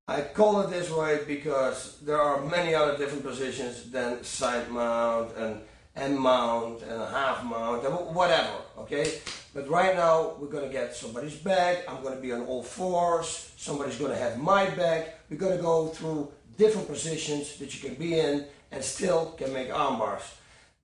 I call it this way because there are many other different positions than side mount and end mount and a half mount and whatever, okay? But right now we're gonna get somebody's back, I'm gonna be on all fours, somebody's gonna have my back. We're gonna go through different positions that you can be in and still can make arm bars.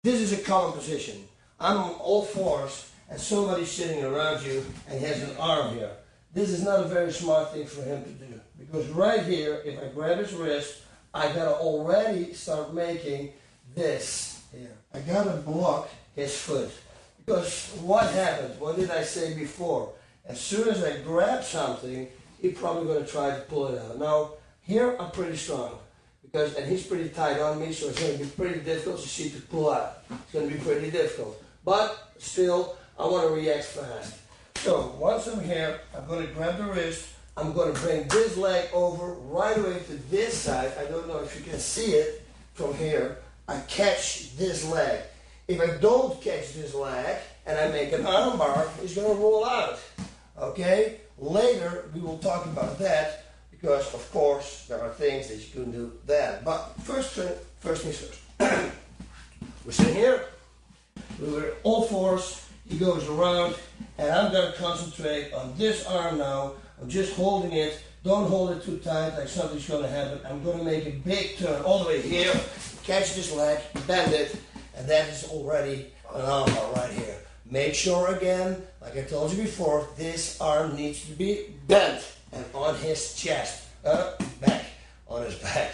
This is a common position. I'm on all fours and somebody's sitting around you and has an arm here. This is not a very smart thing for him to do, because right here, if I grab his wrist, I gotta already start making this here. I gotta block his foot. Because what happens, what did I say before? As soon as I grab something, he's probably gonna try to pull it out. Now, here I'm pretty strong, and he's pretty tight on me, so it's gonna be pretty difficult to pull out. It's gonna be pretty difficult. But still, I wanna react fast. So once I'm here, I'm going to grab the wrist, I'm going to bring this leg over right away to this side. I don't know if you can see it from here. I catch this leg. If I don't catch this leg and I make an arm bar, it's going to roll out. Okay? Later we will talk about that, because of course there are things that you can do that. But first things first. We're sitting here, we're all fours. He goes around, and I'm going to concentrate on this arm now. I'm just holding it. Don't hold it too tight, like something's going to happen. I'm going to make a big turn all the way here, catch this leg, bend it, and that is already an arm bar right here. Make sure again, like I told you before, this arm needs to be bent and on his chest, back, on his back.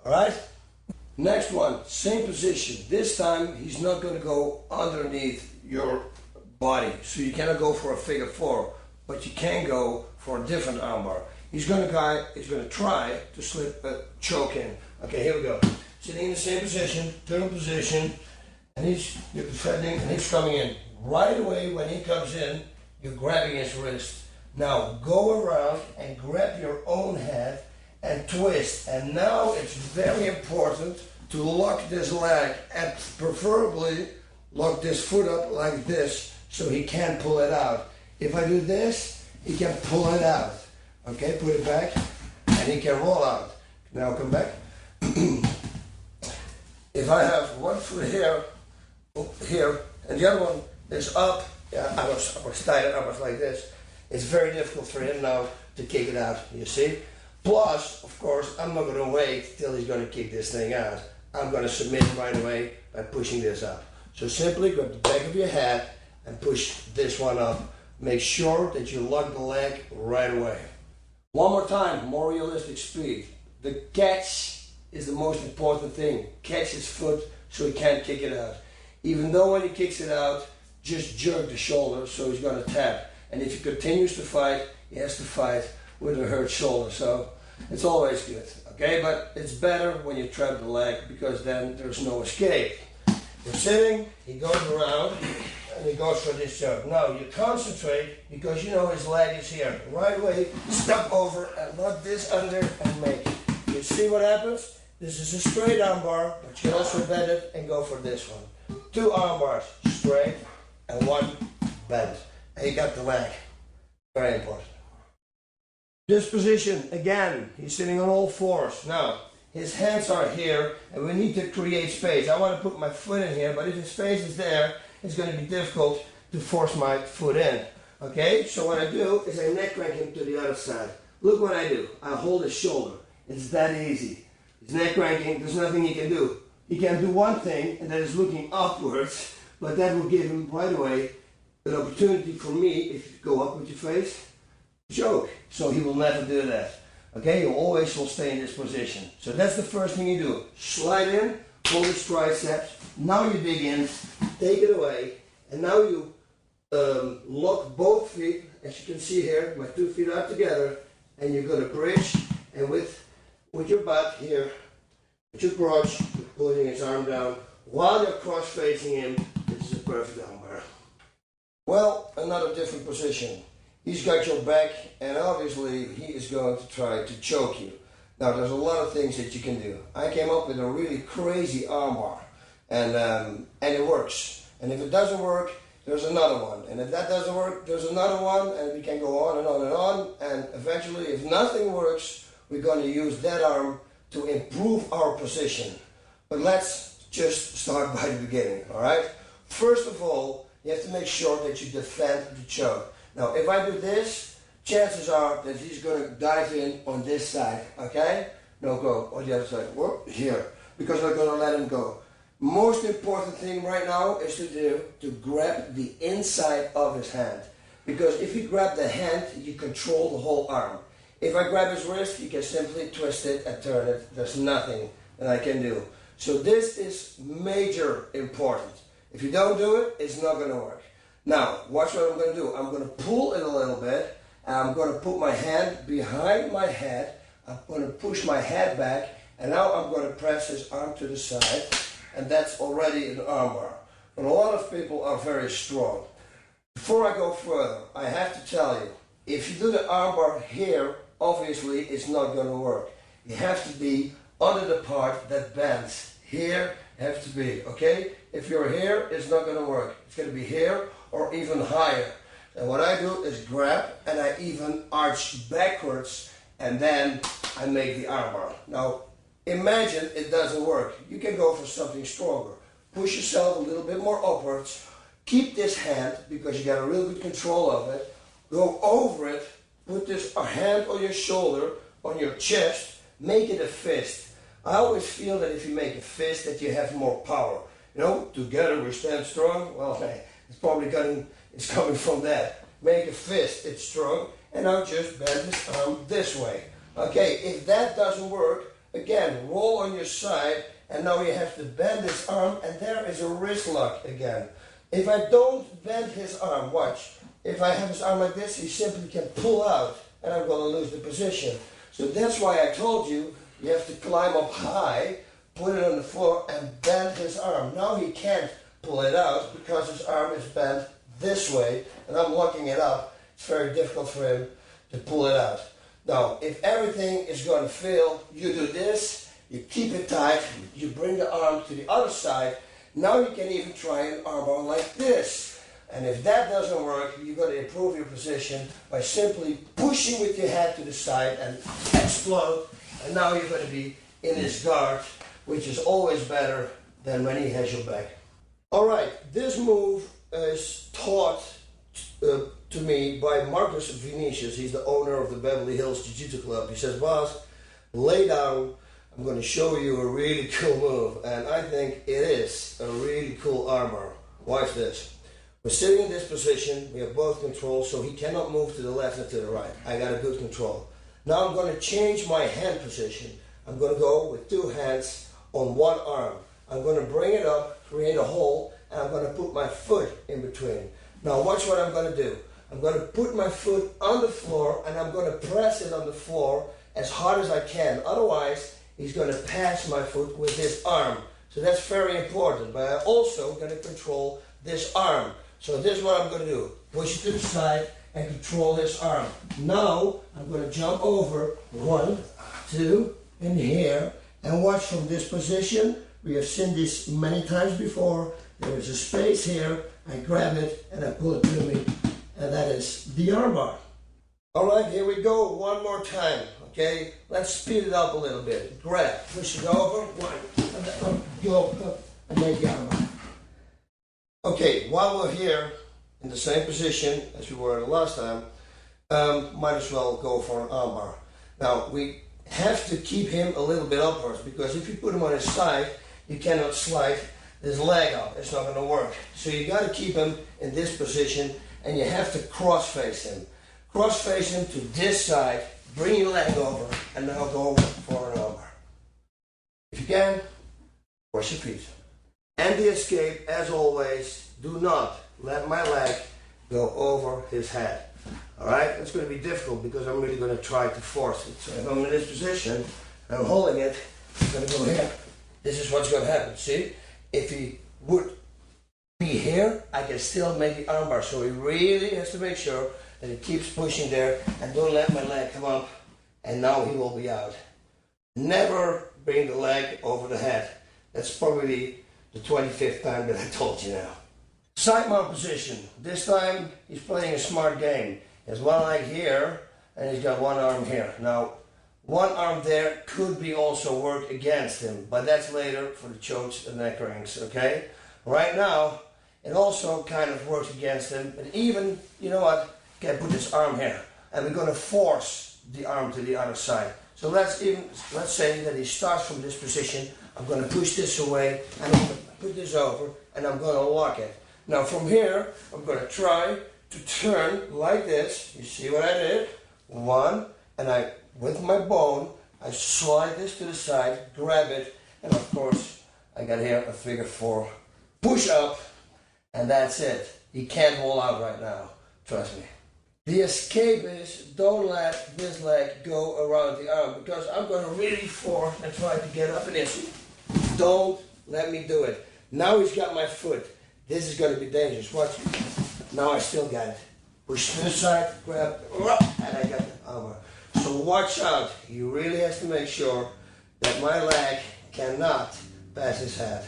All right? Next one, same position. This time, he's not going to go underneath your body, so you cannot go for a figure four, but you can go for a different armbar. He's going to try to slip a choke in. Okay, here we go. Sitting in the same position, turtle position, and you're defending, and he's coming in. Right away when he comes in, you're grabbing his wrist. Now go around and grab your own head and twist. And now it's very important to lock this leg and preferably lock this foot up like this, so he can't pull it out. If I do this, he can pull it out. Okay, put it back, and he can roll out. Now come back. If I have one foot here, and the other one is up, yeah, I was tied up, I was like this. It's very difficult for him now to kick it out, you see? Plus, of course, I'm not gonna wait till he's gonna kick this thing out. I'm gonna submit right away by pushing this up. So simply grab the back of your head and push this one up. Make sure that you lock the leg right away. One more time, more realistic speed. The catch is the most important thing. Catch his foot so he can't kick it out. Even though when he kicks it out, just jerk the shoulder so he's gonna tap. And if he continues to fight, he has to fight with a hurt shoulder. So it's always good, okay? But it's better when you trap the leg, because then there's no escape. You're sitting, he goes around, and he goes for this jump. Now you concentrate, because you know his leg is here. Right away, step over and lock this under and make it. You see what happens? This is a straight arm bar, but you can also bend it and go for this one. 2 arm bars, straight, and 1 bend. And you got the leg. Very important. This position, again, he's sitting on all fours. Now, his hands are here, and we need to create space. I want to put my foot in here, but if his face is there, it's going to be difficult to force my foot in. Okay, so what I do is I neck crank him to the other side. Look what I do. I hold his shoulder. It's that easy. His neck cranking, there's nothing he can do. He can do one thing, and that is looking upwards, but that will give him right away an opportunity for me, if you go up with your face, choke. So he will never do that. Okay, you always will stay in this position. So that's the first thing you do. Slide in, hold his triceps. Now you dig in, take it away, and now you lock both feet. As you can see here, my 2 feet are together, and you're going to bridge, and with your butt here, with your crotch, you're putting his arm down while you're cross facing him. This is a perfect arm bar. Well, another different position. He's got your back, and obviously he is going to try to choke you. Now there's a lot of things that you can do. I came up with a really crazy arm bar, and it works. And if it doesn't work, there's another one. And if that doesn't work, there's another one, and we can go on and on and on. And eventually, if nothing works, we're going to use that arm to improve our position. But let's just start by the beginning, all right? First of all, you have to make sure that you defend the choke. Now, if I do this, chances are that he's going to dive in on this side, okay? No, go on the other side. Whoop, here, because I'm going to let him go. Most important thing right now is to grab the inside of his hand. Because if you grab the hand, you control the whole arm. If I grab his wrist, you can simply twist it and turn it. There's nothing that I can do. So this is major important. If you don't do it, it's not going to work. Now, watch what I'm going to do. I'm going to pull it a little bit. And I'm going to put my hand behind my head. I'm going to push my head back. And now I'm going to press his arm to the side. And that's already an armbar. But a lot of people are very strong. Before I go further, I have to tell you, if you do the armbar here, obviously it's not going to work. You have to be under the part that bends. Here have to be, okay? If you're here, it's not going to work. It's going to be here or even higher. And what I do is grab and I even arch backwards and then I make the armbar. Now, imagine it doesn't work. You can go for something stronger. Push yourself a little bit more upwards. Keep this hand because you got a real good control of it. Go over it. Put this hand on your shoulder, on your chest. Make it a fist. I always feel that if you make a fist that you have more power. You know, together we stand strong. Well, it's probably coming from that. Make a fist, it's strong. And now just bend this arm this way. Okay, if that doesn't work, again, roll on your side. And now you have to bend this arm. And there is a wrist lock again. If I don't bend his arm, watch. If I have his arm like this, he simply can pull out. And I'm going to lose the position. So that's why I told you, you have to climb up high, put it on the floor, and bend his arm. Now he can't pull it out because his arm is bent this way, and I'm locking it up. It's very difficult for him to pull it out. Now, if everything is going to fail, you do this, you keep it tight, you bring the arm to the other side. Now you can even try an armbar like this. And if that doesn't work, you're going to improve your position by simply pushing with your head to the side and explode. And now you're going to be in his guard, which is always better than when he has your back. All right, this move is taught to me by Marcus Vinicius. He's the owner of the Beverly Hills Jiu-Jitsu Club. He says, boss, lay down. I'm going to show you a really cool move. And I think it is a really cool armbar. Watch this. We're sitting in this position. We have both control, so he cannot move to the left and to the right. I got a good control. Now I'm going to change my hand position. I'm going to go with two hands on one arm. I'm going to bring it up, create a hole, and I'm going to put my foot in between. Now watch what I'm going to do. I'm going to put my foot on the floor and I'm going to press it on the floor as hard as I can. Otherwise, he's going to pass my foot with his arm. So that's very important. But I'm also going to control this arm. So this is what I'm going to do. Push it to the side and control his arm. Now I'm going to jump over 1, 2, in here, and watch from this position. We have seen this many times before. There is a space here. I grab it and I pull it to me, and that is the armbar. All right, here we go. One more time. Okay, let's speed it up a little bit. Grab, push it over, 1, and then go up and make the armbar. Okay, while we're here in the same position as we were the last time, might as well go for an armbar. Now, we have to keep him a little bit upwards because if you put him on his side, you cannot slide his leg up. It's not going to work. So you got to keep him in this position and you have to cross face him. Cross face him to this side, bring your leg over, and now go for an armbar. If you can, cross your feet. And the escape, as always, do not let my leg go over his head. Alright, it's going to be difficult because I'm really going to try to force it. So if I'm in this position, I'm holding it, I'm going to go here. This is what's going to happen. See, if he would be here, I can still make the armbar. So he really has to make sure that he keeps pushing there and don't let my leg come up. And now he will be out. Never bring the leg over the head. That's probably the 25th time that I told you now. Side mount position. This time he's playing a smart game. He has one leg here and he's got one arm here. Now, one arm there could be also worked against him, but that's later for the chokes and neck rings, okay? Right now, it also kind of works against him, but even, you know what, can put this arm here, and we're gonna force the arm to the other side. So let's say that he starts from this position. I'm gonna push this away, and I'm gonna put this over, and I'm gonna lock it. Now from here, I'm gonna try to turn like this. You see what I did? One, and with my bone, I slide this to the side, grab it, and of course, I got here a figure 4 push up, and that's it. He can't roll out right now, trust me. The escape is, don't let this leg go around the arm, because I'm going to really force and try to get up in this. Don't let me do it. Now he's got my foot. This is going to be dangerous. Watch. Now I still got it. Push to the side, grab, and I got the armbar. So watch out. He really has to make sure that my leg cannot pass his head.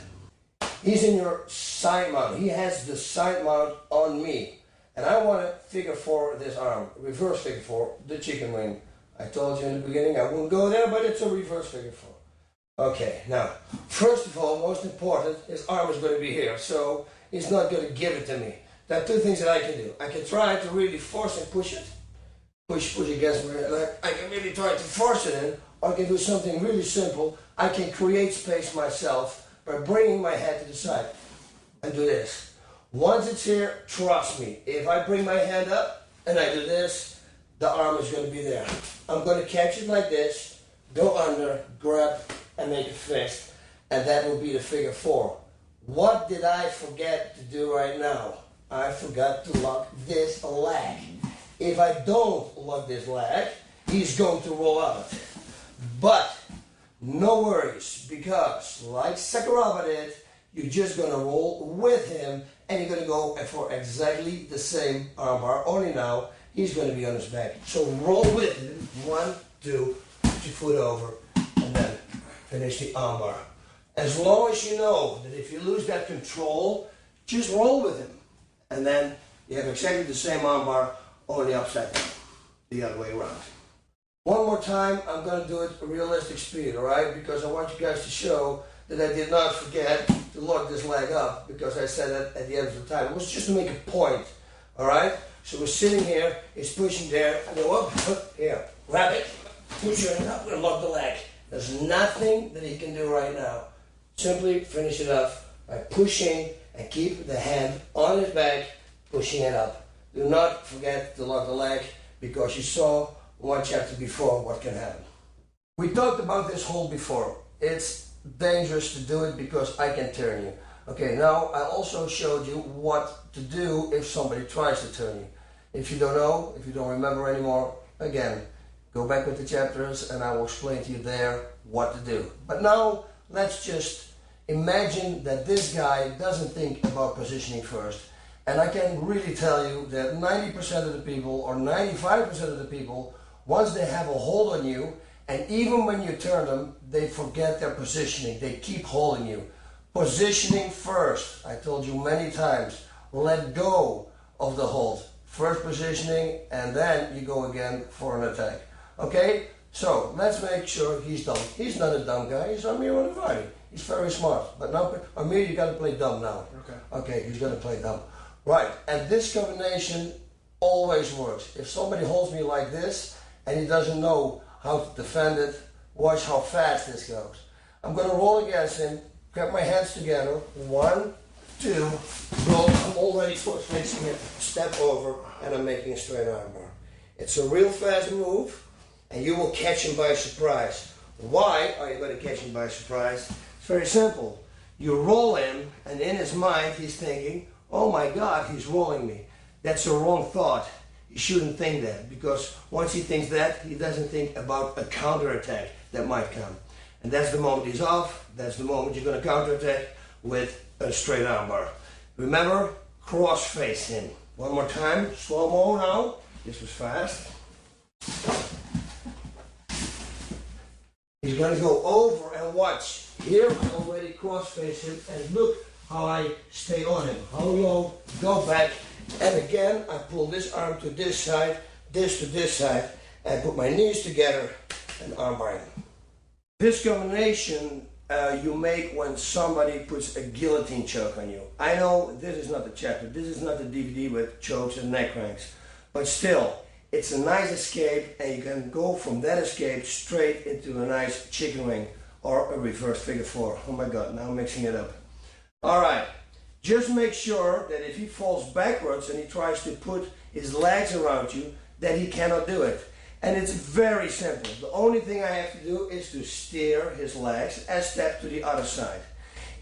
He's in your side mount. He has the side mount on me. And I want to figure 4 this arm. Reverse figure 4, the chicken wing. I told you in the beginning I wouldn't go there, but it's a reverse figure 4. Okay, now, first of all, most important, his arm is going to be here. So he's not going to give it to me. There are 2 things that I can do. I can try to really force and push it. Push against my leg. I can really try to force it in, or I can do something really simple. I can create space myself by bringing my head to the side and do this. Once it's here, trust me, if I bring my hand up and I do this, the arm is going to be there. I'm going to catch it like this, go under, grab, and make a fist, and that will be the figure 4. What did I forget to do right now? I forgot to lock this leg. If I don't lock this leg, he's going to roll out. But no worries, because like Sakuraba did, you're just going to roll with him, and you're going to go for exactly the same armbar, only now he's going to be on his back. So roll with him, 1, 2, put your foot over, and then finish the armbar. As long as you know that if you lose that control, just roll with him. And then you have exactly the same armbar, only upside down, the other way around. One more time, I'm going to do it at realistic speed, alright? Because I want you guys to show that I did not forget to lock this leg up, because I said that at the end of the time. It was just to make a point, alright? So we're sitting here, he's pushing there, I go up, here, grab it, push it up, and lock the leg. There's nothing that he can do right now. Simply finish it off by pushing and keep the hand on his back, pushing it up. Do not forget to lock the leg, because you saw one chapter before what can happen. We talked about this hold before. It's dangerous to do it because I can turn you. Okay, now I also showed you what to do if somebody tries to turn you. If you don't know, if you don't remember anymore, again, go back with the chapters and I will explain to you there what to do. But now let's just imagine that this guy doesn't think about positioning first. And I can really tell you that 90% of the people, or 95% of the people, once they have a hold on you, and even when you turn them, they forget their positioning. They keep holding you. Positioning first. I told you many times, let go of the hold. First positioning, and then you go again for an attack. Okay? So, let's make sure he's dumb. He's not a dumb guy. He's Amir Onivadi. He's very smart. But now, Amir, you got to play dumb now. Okay. Okay, he's going to play dumb. Right, and this combination always works. If somebody holds me like this, and he doesn't know how to defend it, watch how fast this goes. I'm going to roll against him, grab my hands together, 1, 2, roll. I'm already facing it, step over, and I'm making a straight armbar. It's a real fast move, and you will catch him by surprise. Why are you going to catch him by surprise? It's very simple. You roll him, and in his mind he's thinking, oh my God, he's rolling me. That's a wrong thought. You shouldn't think that, because once he thinks that, he doesn't think about a counterattack that might come. And that's the moment he's off. That's the moment you're going to counterattack with a straight armbar. Remember, cross face him. One more time, slow-mo now. This was fast. He's going to go over and watch. Here I already cross-face him, and look how I stay on him. How low, go back, and again I pull this arm to this side, this to this side, and put my knees together and armbar him. This combination you make when somebody puts a guillotine choke on you. I know this is not the chapter, this is not the DVD with chokes and neck cranks, but still, it's a nice escape, and you can go from that escape straight into a nice chicken wing or a reverse figure four. Oh my god, now I'm mixing it up. Alright, just make sure that if he falls backwards and he tries to put his legs around you, that he cannot do it. And it's very simple. The only thing I have to do is to steer his legs and step to the other side.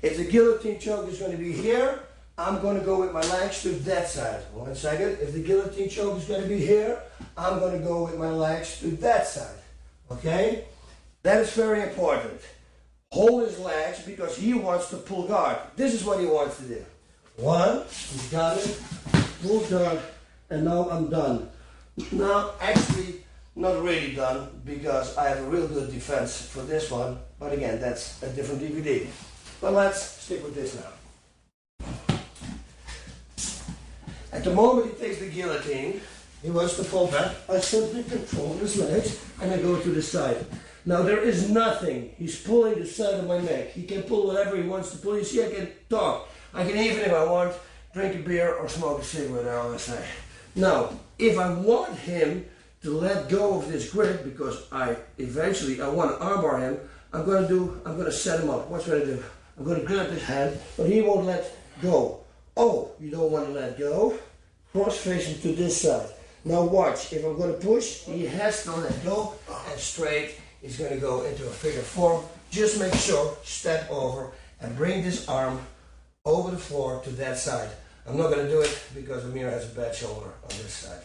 If the guillotine choke is going to be here, I'm going to go with my legs to that side. 1 second. If the guillotine choke is going to be here, I'm going to go with my legs to that side. Okay? That is very important. Hold his legs because he wants to pull guard. This is what he wants to do. 1, he's got it, pull guard, and now I'm done. Now, actually, not really done because I have a real good defense for this one, but again, that's a different DVD. But let's stick with this now. At the moment he takes the guillotine, he wants to fall back. I simply control his legs and I go to the side. Now there is nothing. He's pulling the side of my neck. He can pull whatever he wants to pull. You see, I can talk. I can even, if I want, drink a beer or smoke a cigarette, I always say. Now, if I want him to let go of this grip, because I want to armbar him, I'm going to set him up. What's going to do? I'm going to grab his hand, but he won't let go. Oh, you don't want to let go? Cross face him to this side. Now watch, if I'm going to push, he has to let go, and straight, he's going to go into a figure four. Just make sure, step over, and bring this arm over the floor to that side. I'm not going to do it because Amir has a bad shoulder on this side.